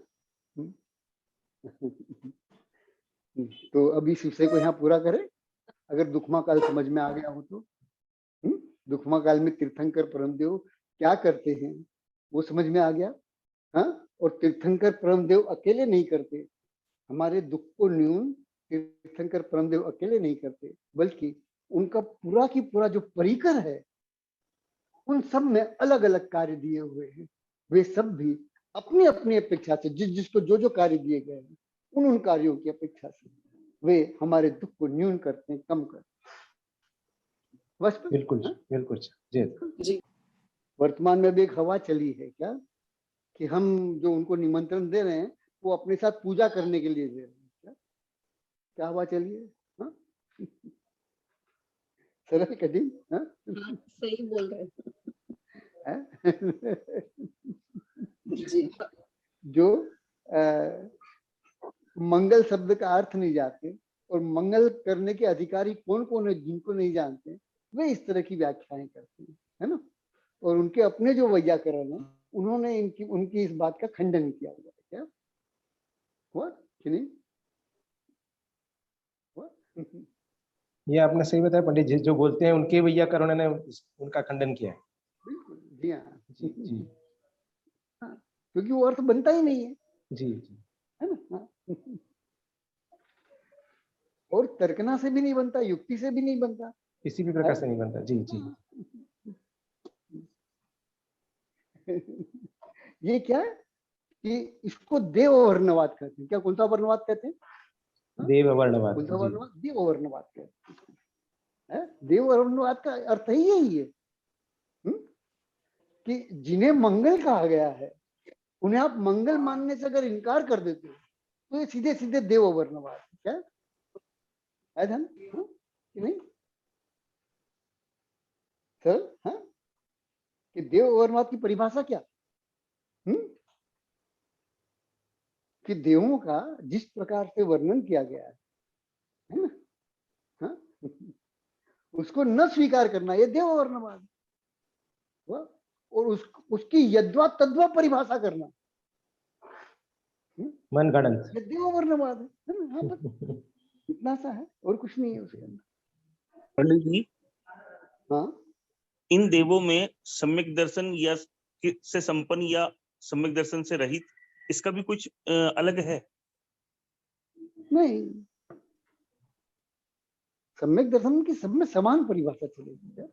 तो अभी इस विषय को यहाँ पूरा करें। अगर दुखमा काल समझ में आ गया हो तो दुखमा काल में तीर्थंकर परमदेव क्या करते हैं वो समझ में आ गया। हाँ, और तीर्थंकर परमदेव अकेले नहीं करते, हमारे दुख को न्यून तीर्थंकर परमदेव अकेले नहीं करते, बल्कि उनका पूरा की पूरा जो परिकर है उन सब में अलग अलग कार्य दिए हुए हैं। वे सब भी अपनी अपनी अपेक्षा से जिसको जो जो कार्य दिए गए हैं उन कार्यों की अपेक्षा से वे हमारे दुख को न्यून करते हैं, कम करते हैं। बस बिल्कुल बिल्कुल जी जी वर्तमान में भी एक हवा चली है क्या कि हम जो उनको निमंत्रण दे रहे हैं वो अपने साथ पूजा करने के लिए दे रहे हैं। क्या हवा चली है? हाँ? सरल कठिन। हाँ? सही बोल रहे जी जो मंगल शब्द का अर्थ नहीं जानते और मंगल करने के अधिकारी कौन कौन है जिनको नहीं जानते, वे इस तरह की व्याख्याएं करते हैं, है ना? और उनके अपने जो वैयाकरण है उन्होंने उनकी इस बात का खंडन किया हुआ है। क्या हुआ कि नहीं हुआ? ये आपने सही बताया पंडित जी, जो बोलते हैं उनके वैयाकरण ने उनका खंडन किया है। बिल्कुल जी हाँ जी जी हाँ, क्योंकि वो अर्थ बनता ही नहीं है, जी जी है ना? हाँ। और तर्कना से भी नहीं बनता, युक्ति से भी नहीं बनता, किसी भी प्रकार से नहीं बनता। जी जी ये क्या है कि इसको देव वर्णवाद कहते हैं। क्या कौन सा वर्णवाद कहते हैं? देव वर्णवाद। कौन सा जी वर्णवाद? देव वर्णवाद कहते हैं। देव वर्णवाद का अर्थ ही यही है कि जिन्हें मंगल कहा गया है उन्हें आप मंगल मानने से अगर इनकार कर देते हो तो ये सीधे सीधे देव वर्णवाद। क्या है धन? कि नहीं सर? हाँ, कि देव वर्णवाद की परिभाषा क्या? कि देवों का जिस प्रकार से वर्णन किया गया है ना, हाँ? उसको न स्वीकार करना ये देव वर्णवाद, और उसकी यद्वा तद्वा परिभाषा करना मन गणंत। ये देव वर्णवाद है ना। हाँ, बस इतना सा है और कुछ नहीं है उसके अंदर। पंडित जी, हाँ, इन देवों में सम्यक दर्शन या से संपन्न या सम्यक दर्शन से रहित, इसका भी कुछ अलग है? नहीं, सम्यक दर्शन की सब में समान परिभाषा चलेगी क्या?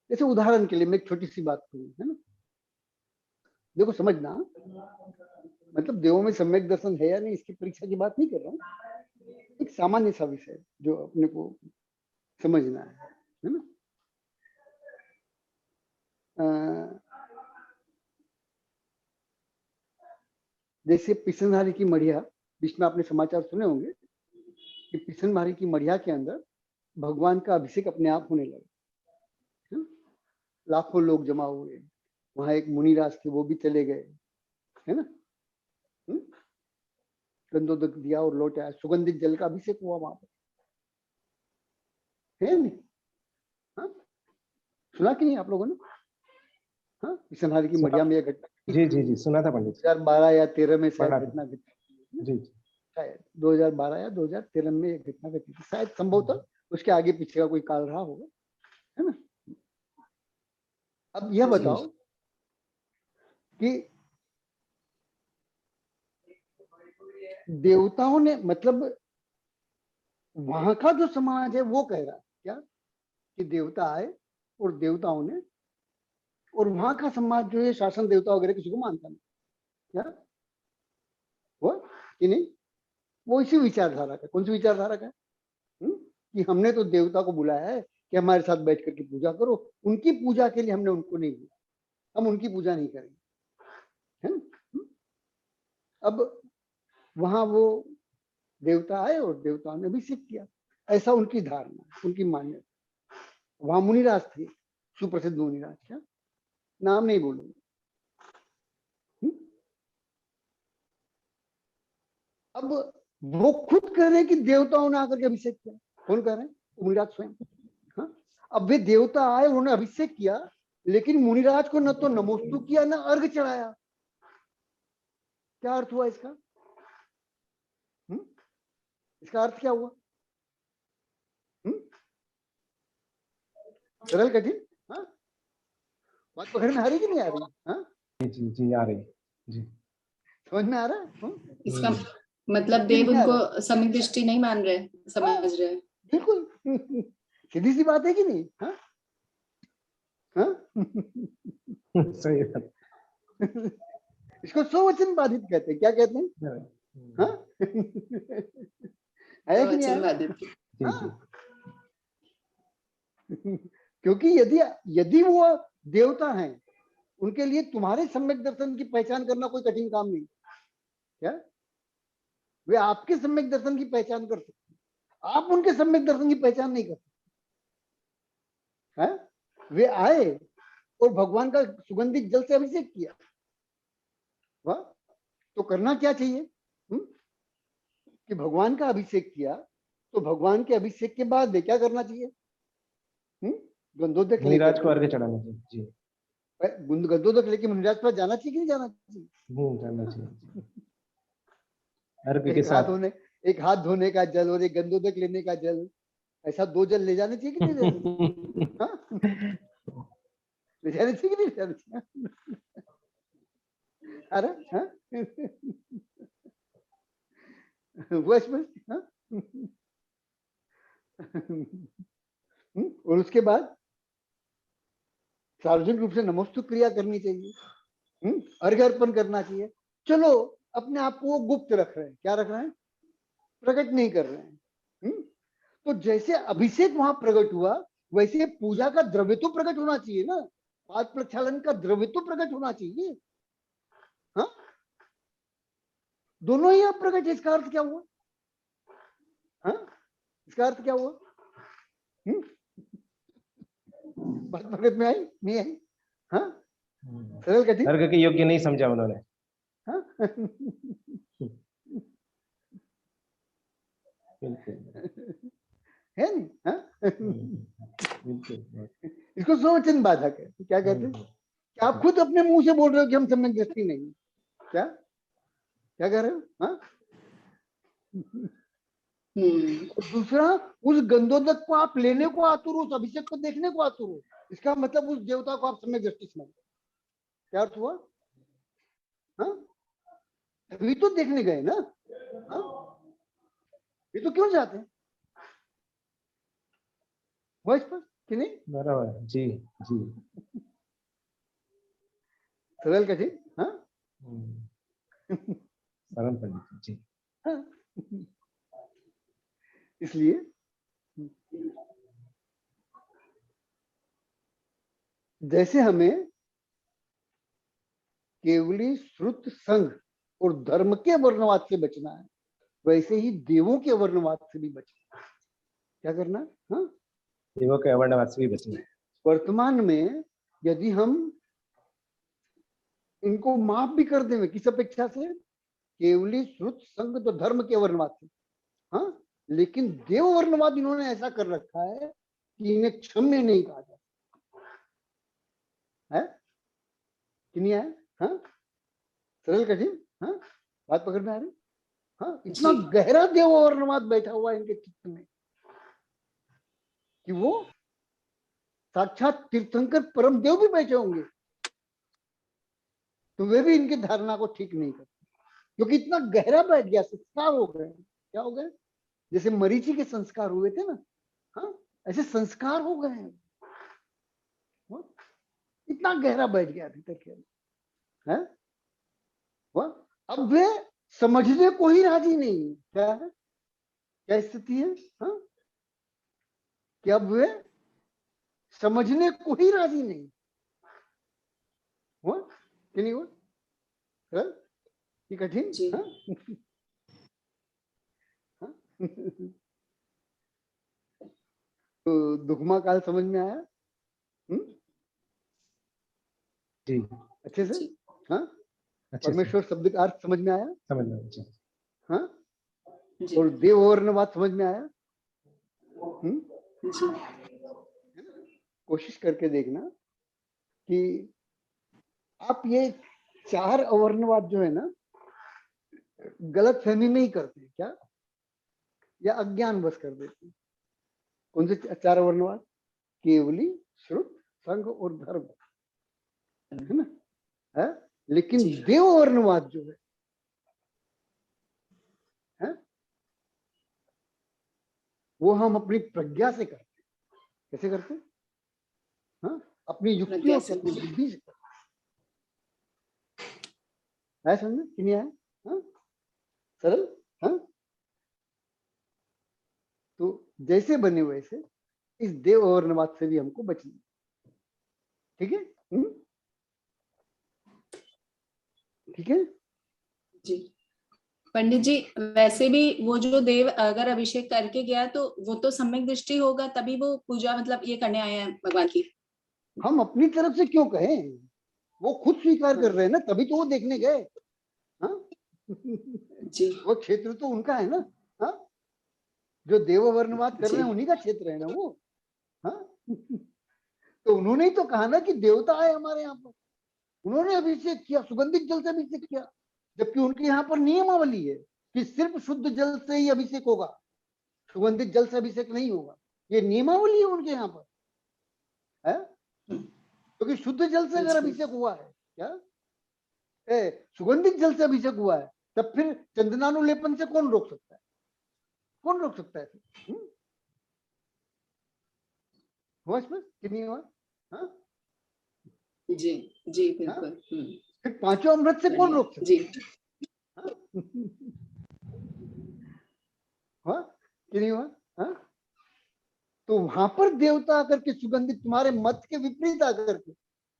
जैसे उदाहरण के लिए मैं एक छोटी सी बात करूं, है ना, देखो समझना, मतलब देवों में सम्यक दर्शन है या नहीं इसकी परीक्षा की बात नहीं कर रहा हूं, एक सामान्य सा विषय जो अपने को समझना है ना। जैसे पिसनहारी की मढ़िया, बीच में आपने समाचार सुने होंगे कि पिसनहारी की मढ़िया के अंदर भगवान का अभिषेक अपने आप होने लगा, लाखों लोग जमा हुए, वहां एक मुनिराज थे वो भी चले गए, है ना, गंधोदक दिया और लौट आया, सुगंधित जल का अभिषेक हुआ वहां पर, है नहीं? हाँ, सुना कि नहीं आप लोगों ने? हाँ, पिसनहारी की मढ़िया में यह घटना, जी जी जी सुना था पंडित। 2012 या 13 में शायद पढ़ा था। घटना घटी, जी शायद 2012 या 2013 में यह घटना घटी थी, शायद संभवतः उसके आगे पीछे का कोई काल रहा होगा, है ना। अब यह बताओ कि देवताओं ने, मतलब वहां का जो समाज है वो कह रहा है क्या कि देवता आए और देवताओं ने, और वहां का समाज जो है शासन देवता वगैरह किसी को मानता नहीं क्या, वो कि नहीं, वो इसी विचारधारा का, कौन सी विचारधारा का है? कि हमने तो देवता को बुलाया है कि हमारे साथ बैठ करके पूजा करो, उनकी पूजा के लिए हमने उनको नहीं बुलाया, हम उनकी पूजा नहीं करेंगे, है ना। अब वहां वो देवता आए और देवताओं ने अभिषेक किया, ऐसा उनकी धारणा, उनकी मान्यता। वहां मुनिराज थे, सुप्रसिद्ध मुनिराज, क्या नाम नहीं बोलूंगा। अब वो खुद कह रहे हैं कि देवताओं ने आकर के अभिषेक किया, कौन कह रहे हैं? मुनिराज स्वयं। हाँ, अब वे देवता आए, उन्होंने अभिषेक किया, लेकिन मुनिराज को न तो नमोस्तु किया न अर्घ चढ़ाया। क्या अर्थ हुआ इसका? इसका अर्थ क्या हुआ? सरल कठिन? हाँ, बात पकड़ में आ रही कि नहीं आ रही? हाँ जी जी आ रही जी, समझ में आ रहा है? इसका मतलब देव उनको सम्यक दृष्टि नहीं मान रहे, समझ रहे। बिल्कुल सीधी सी बात है कि नहीं? हाँ हाँ सही बात। इसको स्ववचन बाधित कहते हैं, क्या कहते हैं? हाँ है कि नहीं वचन है? बाधित। जी जी क्योंकि यदि वो देवता हैं, उनके लिए तुम्हारे सम्यक दर्शन की पहचान करना कोई कठिन काम नहीं, क्या वे आपके सम्यक दर्शन की पहचान कर सकते, आप उनके सम्यक दर्शन की पहचान नहीं कर सकते हैं? वे आए और भगवान का सुगंधित जल से अभिषेक किया, वाह, तो करना क्या चाहिए? कि भगवान का अभिषेक किया, तो भगवान के अभिषेक के बाद क्या करना चाहिए? गंधोदक मुनिराज को अर्घ्य चढ़ाना चाहिए। जी गंधोदक लेके मुनिराज पर जाना चाहिए कि नहीं जाना चाहिए? जाना चाहिए। अर्घ्य के एक हाथ साथ धोने, एक हाथ धोने का जल और एक गंधोदक लेने का जल, ऐसा 2 जल ले जाने चाहिए कि नहीं ले जाने चाहिए? हाँ? ले जाने चाहिए कि नहीं ले जाने चाहिए? अरे हाँ वो स्पष्ट, हाँ? और उसके बाद सार्वजनिक रूप से नमोस्तु क्रिया करनी चाहिए, अर्घ्य अर्पण करना चाहिए। चलो अपने आप को वो गुप्त रख रहे हैं, क्या रख रहे हैं? प्रकट नहीं कर रहे हैं। तो जैसे अभिषेक वहां प्रकट हुआ, वैसे पूजा का द्रव्य तो प्रकट होना चाहिए ना, पाद प्रक्षालन का द्रव्य तो प्रकट होना चाहिए। हाँ, दोनों ही आप प्रकट है, इसका अर्थ क्या हुआ? हाँ, इसका अर्थ क्या हुआ? बात प्रकट में आई नहीं आई? हाँ, सरल कठिन। अर्घ के योग्य नहीं समझा उन्होंने। हाँ? बिल्कुल। है नहीं? हाँ? बिल्कुल। इसको स्ववचन बाधक है। क्या कहते हैं कि आप खुद अपने मुंह से बोल रहे हो कि हम सम्यक दृष्टि नहीं। क्या क्या कह रहे हो? हाँ? और दूसरा, उस गंधोदक को आप लेने को आतुर हो, उस अभिषेक को देखने को आतुर हो, इसका मतलब उस देवता को आप सम्यक दृष्टि से मानते। क्या अर्थ हुआ? हाँ? अभी तो देखने गए ना। हाँ? ये तो क्यों जाते हैं? हुआ स्पष्ट कि नहीं? बराबर। जी जी। सरल कठिन। हाँ? सरल पंडित जी। हाँ। इसलिए जैसे हमें केवली श्रुत संघ और धर्म के वर्णवाद से बचना है, वैसे ही देवों के वर्णवाद से भी बचना है। क्या करना है? हाँ? देवों के अवर्णवाद से भी बचना है। वर्तमान में यदि हम इनको माफ भी कर दें, किस अपेक्षा से? केवली श्रुत संघ तो धर्म के वर्णवाद से। हाँ? लेकिन देव वर्णवाद इन्होंने ऐसा कर रखा है कि इन्हें क्षम्य नहीं कहा जाता है कि नहीं है? हाँ? सरल कठिन। हाँ? बात पकड़ में आ रही? हाँ? इतना जी। गहरा देव वर्णवाद बैठा हुआ है इनके चित्त में कि वो साक्षात तीर्थंकर परम देव भी बैठे होंगे तो वे भी इनकी धारणा को ठीक नहीं करते, क्योंकि इतना गहरा बैठ गया, संस्कार हो गए। क्या हो गए? जैसे मरीचि के संस्कार हुए थे ना, हाँ, ऐसे संस्कार हो गए हैं। इतना गहरा बैठ गया भीतर के है? अब वे समझने को ही राजी नहीं है। क्या है? क्या स्थिति है? हाँ? कि अब वे समझने को ही राजी नहीं। हुआ कि नहीं हुआ? ये कठिन। जी। हाँ? हाँ? तो दुखमा काल समझ में आया? जी। अच्छे से? जी। हाँ? अच्छे से परमेश्वर शब्द का अर्थ समझ में आया? समझ लो जी। हाँ? जी। और देव वर्णवाद समझ में आया? जी। कोशिश करके देखना कि आप ये 4 अवर्णवाद जो है ना, गलत फहमी में ही करते हैं क्या, या अज्ञान बस कर देते हैं? कौन से 4 अवर्णवाद? केवली, श्रुत, संघ और धर्म, है ना? है? लेकिन जी। देव वर्णवाद जो है वो हम अपनी प्रज्ञा से करते हैं। कैसे करते हैं? हाँ? अपनी युक्तियों से, अपनी बुद्धि से करते हैं। समझे कि नहीं आया? हाँ? सरल। हाँ? तो जैसे बने वैसे इस देव वर्णवाद से भी हमको बचना। ठीक है? ठीक है जी। पंडित जी, वैसे भी वो जो देव अगर अभिषेक करके गया तो वो तो सम्यक दृष्टि होगा, तभी वो पूजा मतलब ये करने आए हैं भगवान की। हम अपनी तरफ से क्यों कहें? वो खुद स्वीकार कर रहे हैं ना, तभी तो वो देखने गए। हाँ? जी। वो क्षेत्र तो उनका है ना। हाँ? जो देव वर्णवाद कर रहे हैं उन्हीं का क्षेत्र है ना वो। हाँ? तो उन्होंने ही तो कहा ना कि देवता है हमारे यहाँ पर, उन्होंने अभिषेक किया, सुगंधित जल से अभिषेक किया, जबकि उनके यहाँ पर नियमावली है कि सिर्फ शुद्ध जल से ही अभिषेक होगा, सुगंधित जल से अभिषेक नहीं होगा। ये नियमावली है उनके यहाँ पर, है? क्योंकि शुद्ध जल से अगर अभिषेक हुआ है, क्या सुगंधित जल से अभिषेक हुआ है, तब फिर चंदनानुलेपन से कौन रोक सकता है? कौन रोक सकता है? हुआ इसमें कि नहीं हुआ? हाँ? जी जी बिल्कुल। फिर 5 अमृत से कौन रोक सकता है? जी। हाँ? कि नहीं हुआ? हाँ? तो वहां पर देवता आकर के सुगंधित, तुम्हारे मत के विपरीत आकर के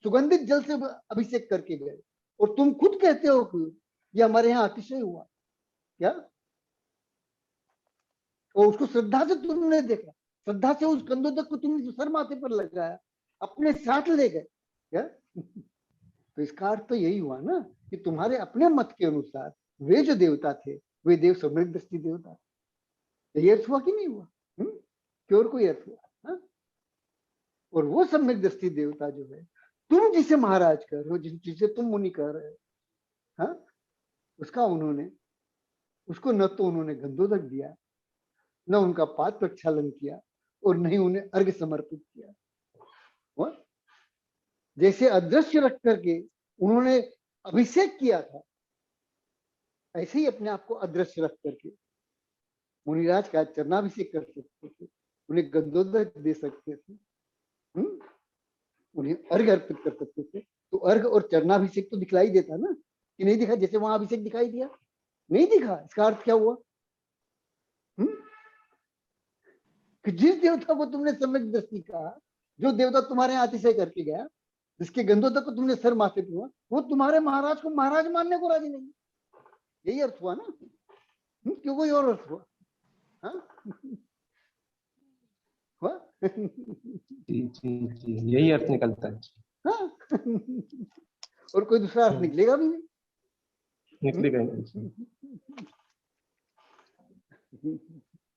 सुगंधित जल से अभिषेक करके गए, और तुम खुद कहते हो कि ये हमारे यहाँ अतिशय हुआ। क्या? और उसको श्रद्धा से तुमने देखा, श्रद्धा से उस गंधोदक को तुमने सर माथे पर लगाया, अपने साथ ले गए। क्या? तो इसका अर्थ तो यही हुआ ना कि तुम्हारे अपने मत के अनुसार वे जो देवता थे वे देव सम्यक दृष्टि देवता थे। यही अर्थ हुआ कि नहीं हुआ? कि और कोई अर्थ हुआ? हाँ? और वो सम्यक दृष्टि देवता जो है, तुम जिसे महाराज कर रहे हो, जिसे तुम मुनि कर रहे हो, हाँ, उसको न तो उन्होंने गंधोदक दिया, न उनका पाद प्रक्षालन किया, और नहीं उन्हें अर्घ्य समर्पित किया। वो जैसे अदृश्य रख करके उन्होंने अभिषेक किया था, ऐसे ही अपने आप को अदृश्य रख करके मुनिराज का चरणाभिषेक कर सकते थे, उन्हें गंधोदक दे सकते थे, उन्हें अर्घ अर्पित कर सकते थे। तो अर्घ और चरणाभिषेक तो दिखलाई देता ना, कि नहीं दिखा? जैसे वहां अभिषेक दिखाई दिया, नहीं दिखा। इसका अर्थ क्या हुआ? कि जिस देवता को तुमने सम्यक दृष्टि कहा, जो देवता तुम्हारे यहाँ अतिशय करके गया, जिसके गंधोदक को तुमने सर माथे पे हुआ, वो तुम्हारे महाराज को महाराज मानने को राजी नहीं। यही अर्थ हुआ ना? क्यों कोई और अर्थ हुआ? हाँ? हुआ? जी, यही अर्थ निकलता है। हाँ? और कोई दूसरा अर्थ निकलेगा भी नहीं। निकलेगा नहीं।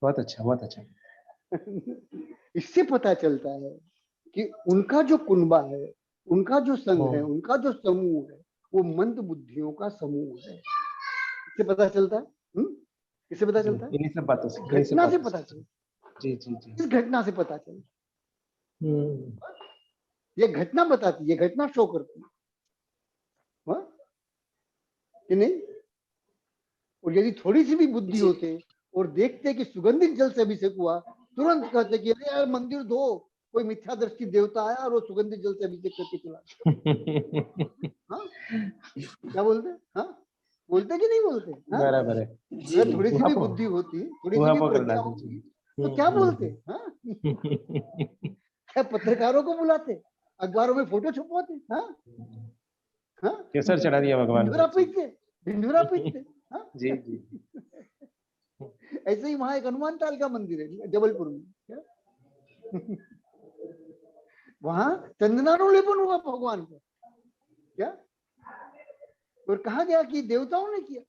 बहुत अच्छा, बहुत अच्छा। इससे पता चलता है कि उनका जो कुनबा है, उनका जो संघ है, उनका जो समूह है, वो मंद बुद्धियों का समूह है। इससे पता चलता है। इससे पता चलता है, इन्हीं सब बातों से, घटना से पता चलता है। जी। इस घटना से पता चलता है। ये घटना बताती, ये घटना शो करती है कि नहीं? और यदि थोड़ी सी भी बुद्धि होते और देखते कि सुगंधित जल से अभिषेक हुआ, तुरंत कहते कि अरे यार मंदिर धो, कोई मिथ्या दृष्टि देवता आया और वो सुगंधित जल से अभिषेक करके चला। हाँ? क्या बोलते? हाँ, बोलते कि नहीं बोलते? हाँ? बराबर है। अगर थोड़ी सी भी बुद्धि होती, थोड़ी सी भी प्रज्ञा होती, तो क्या बोलते? हाँ? क्या पत्रकारों को बुलाते, अखबारों में फोटो छपवाते? हाँ? हाँ? केसर चढ़ा दिया भगवान ढिंढोरा पीटते, ढिंढोरा पीटते। हाँ? जी। ऐसे ही वहां एक हनुमान ताल का मंदिर है जबलपुर में, क्या? वहां चंदनारोलेपन हुआ भगवान को, क्या? और कहा गया कि देवताओं ने किया,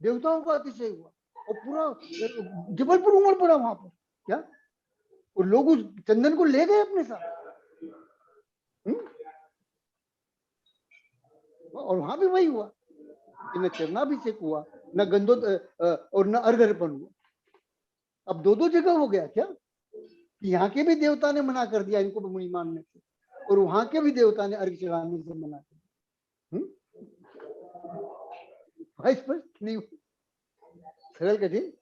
देवताओं का अतिशय हुआ, और पूरा जबलपुर उमड़ पड़ा वहां पर, क्या? और लोग उस चंदन को ले गए अपने साथ। और वहां भी वही हुआ कि न चरणाभिषेक हुआ, न गंधो और न अर्घ अर्पण हुआ। अब दो जगह हो गया क्या? यहाँ के भी देवता ने मना कर दिया इनको मुनि मानने से, और वहां के भी देवता ने अर्घ चढ़ाने से मना कर दिया। स्पष्ट नहीं? सरल कठिन?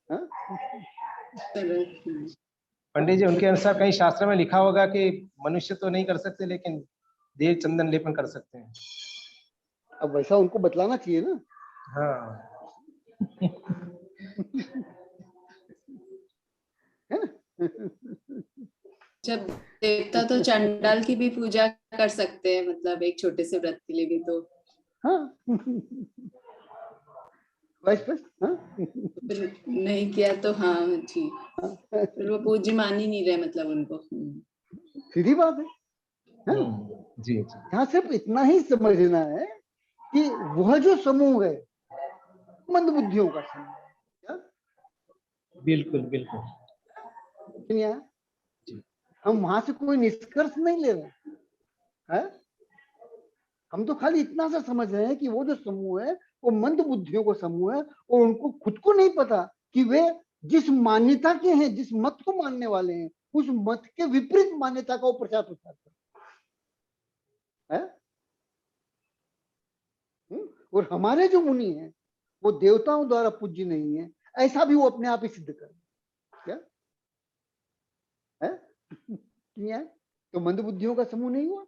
पंडित जी, उनके अनुसार कहीं शास्त्र में लिखा होगा कि मनुष्य तो नहीं कर सकते, लेकिन देव चंदन लेपन कर सकते हैं। अब वैसा उनको बतलाना चाहिए ना। हाँ। है ना? जब देवता तो चंडाल की भी पूजा कर सकते हैं, मतलब एक छोटे से व्रत के लिए भी तो। हाँ। स्पष्ट? फिर नहीं किया तो हाँ जी, फिर वो पूज्य मान ही नहीं रहे, मतलब उनको। सीधी बात है। जी। यहाँ सिर्फ इतना ही समझना है कि वह जो समूह है मंद बुद्धियों का समूह है, क्या? बिल्कुल। हम वहां से कोई निष्कर्ष नहीं ले रहे हैं। हम तो खाली इतना सा समझ रहे हैं कि वो जो समूह है वो मंद बुद्धियों का समूह है, और उनको खुद को नहीं पता कि वे जिस मान्यता के हैं, जिस मत को मानने वाले हैं, उस मत के विपरीत मान्यता का वो प्रचार प्रसार करते हैं। और हमारे जो मुनि हैं वो देवताओं द्वारा पूज्य नहीं है, ऐसा भी वो अपने आप ही सिद्ध कर, क्या है? क्या? तो मंद बुद्धियों का समूह नहीं हुआ?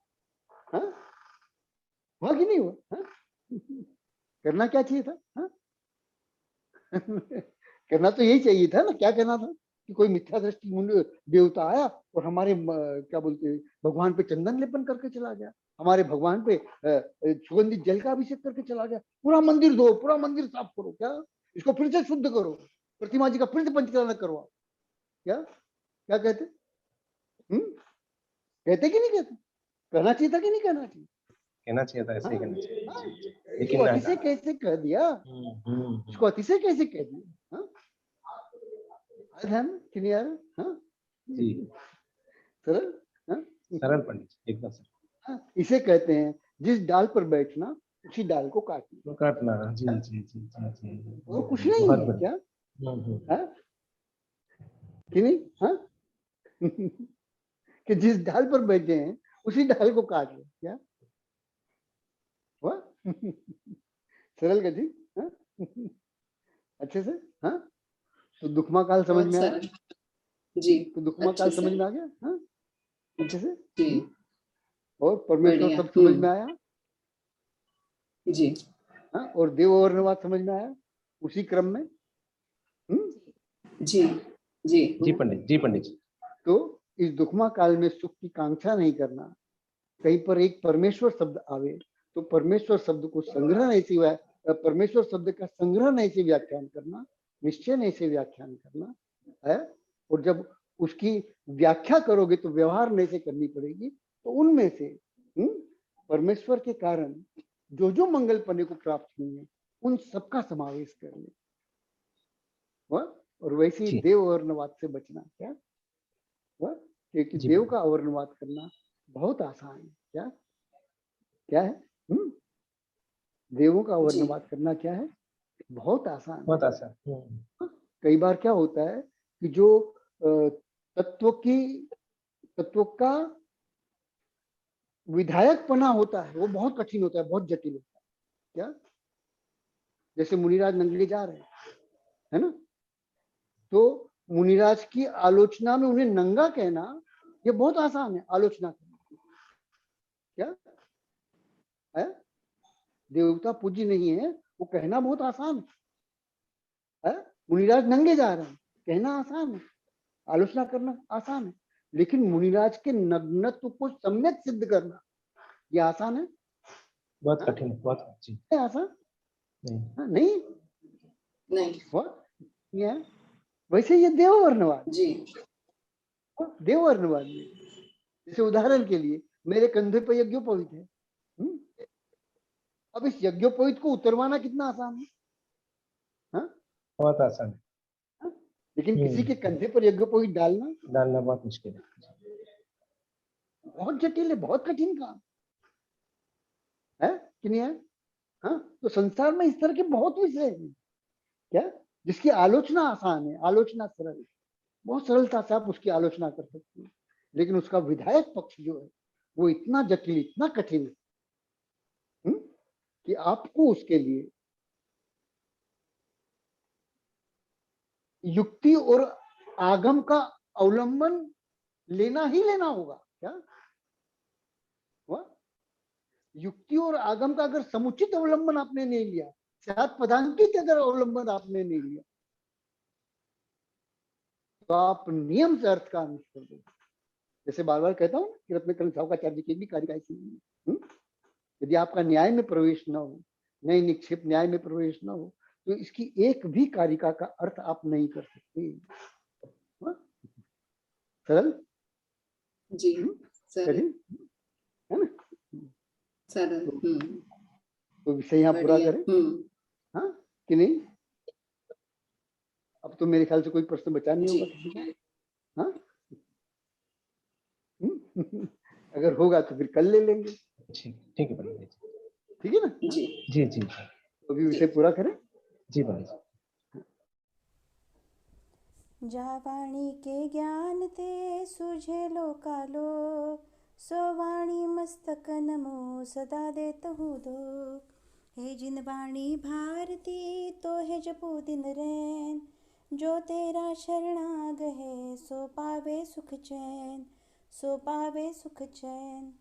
हुआ कि नहीं हुआ? करना क्या चाहिए था? करना तो यही चाहिए था ना। क्या करना था कि कोई मिथ्या दृष्टि देवता आया और हमारे क्या बोलते भगवान पे चंदन लेपन करके चला गया, हमारे भगवान पे सुगंधित जल का अभिषेक करके चला गया। पूरा मंदिर धो, पूरा मंदिर साफ करो, क्या इसको फिर से शुद्ध करो, प्रतिमा जी का फिर से पंचकरण करवाओ, क्या क्या कहते? कहते कि नहीं कहते? कहना चाहिए था कि नहीं कहना चाहिए? कहना चाहिए था, ऐसे ही कहना हाँ, चाहिए। इसको लेकिन ना अतिशय कैसे कह दिया, इसको अतिशय कैसे कह दिया। हाँ, आया ध्यान में कि नहीं आ रहा। हाँ, जी, सरल। हाँ, सरल पंडित जी, एकदम सरल। हाँ, इसे कहते हैं जिस डाल पर बैठना उसी डाल को काटना। तो काटना, जी जी जी जी जी, और कुछ नहीं बहुत है बढ़िया। क्या। हाँ, कि नहीं। हाँ कि जिस डाल पर बैठे हैं उसी डाल को काट लो, क्या हुआ। सरल गति। हाँ, अच्छे से। हाँ, तो दुखमा काल समझ बहुत में आया। सरल। जी, तो दुखमा अच्छे काल से। समझ में आ गया। हाँ, अच्छे से। जी, और परमेश्वर बढ़िया। शब्द समझ में आया। जी हाँ, और देव वर्णवाद समझ में आया उसी क्रम में। जी जी जी पंडित जी। तो इस दुखमा काल में सुख की कांक्षा नहीं करना। कहीं पर एक परमेश्वर शब्द आवे तो परमेश्वर शब्द को संग्रह नहीं से, परमेश्वर शब्द का संग्रह नहीं से व्याख्यान करना, निश्चय नहीं से व्याख्यान करना है। और जब उसकी व्याख्या करोगे तो व्यवहार नहीं से करनी पड़ेगी। तो उनमें से परमेश्वर के कारण जो जो मंगल पने को प्राप्त हुए हैं उन सबका समावेश कर ले। और वैसे ही जी। देव वर्णवाद से बचना। क्या हुआ, क्योंकि जी देव का अवर्णवाद करना बहुत आसान है। क्या क्या है। देवों का जी वर्णवाद करना क्या है, बहुत आसान है। बहुत आसान। कई बार क्या होता है कि जो तत्व का विधायकपना होता है वो बहुत कठिन होता है, बहुत जटिल होता है। क्या, जैसे मुनिराज नंगले जा रहे हैं, है ना, तो मुनिराज की आलोचना में उन्हें नंगा कहना ये बहुत आसान है। आलोचना करना क्या है, देवता पूज्य नहीं है वो कहना बहुत आसान है। मुनिराज नंगे जा रहे हैं कहना आसान है, आलोचना करना आसान है, लेकिन मुनिराज के नग्नत्व को सम्यक सिद्ध करना ये आसान है। बहुत हाँ? कठिन, बहुत जी है आसान नहीं। हाँ, नहीं नहीं। बहुत ये है। वैसे ये देव वर्णवाद, जी देव वर्णवाद में जैसे उदाहरण के लिए मेरे कंधे पर यज्ञोपवीत है। अब इस यज्ञोपवीत को उतरवाना कितना आसान है। हाँ? बहुत आसान है, हाँ? लेकिन किसी के कंधे पर यज्ञोपवीत डालना डालना बहुत मुश्किल है। बहुत जटिल है, बहुत कठिन काम है कि नहीं है। हाँ, तो संसार में इस तरह के बहुत विषय हैं क्या, जिसकी आलोचना आसान है, आलोचना सरल है, बहुत सरलता से आप उसकी आलोचना कर सकते हैं। लेकिन उसका विधायक पक्ष जो है वो इतना जटिल, इतना कठिन है कि आपको उसके लिए युक्ति और आगम का अवलंबन लेना ही लेना होगा। क्या हुआ, युक्ति और आगम का अगर समुचित अवलंबन आपने नहीं लिया, शायद पदांकित अगर अवलंबन आपने नहीं लिया तो आप नियम से अर्थ का अनुष्ठ कर दोगे। जैसे बार बार कहता हूँ कि रत्नकरण साहुकाचार्य की भी कारिका ऐसी नहीं है। यदि आपका न्याय में प्रवेश न हो, नई निक्षेप न्याय में प्रवेश न हो तो इसकी एक भी कारिका का अर्थ आप नहीं कर सकते। सरल जी सरल कठिन है ना। सरल। तो विषय यहाँ पूरा बढ़िया। करें। हाँ कि नहीं, अब तो मेरे ख्याल से कोई प्रश्न बचा नहीं जी होगा किसी का। हाँ अगर होगा तो फिर कल ले लेंगे। ठीक है पंडित जी। ठीक है ना। जी जी जी तो अभी विषय पूरा करें। जी पंडित जी। जा वाणी के ज्ञान ते सुझे लोकालो, सो वाणी मस्तक नमो सदा देतहु दो। हे जिन वाणी भारती तो है जपो दिन रैन, जो तेरा शरणाग है सो पावे सुख चैन, सो पावे सुख चैन।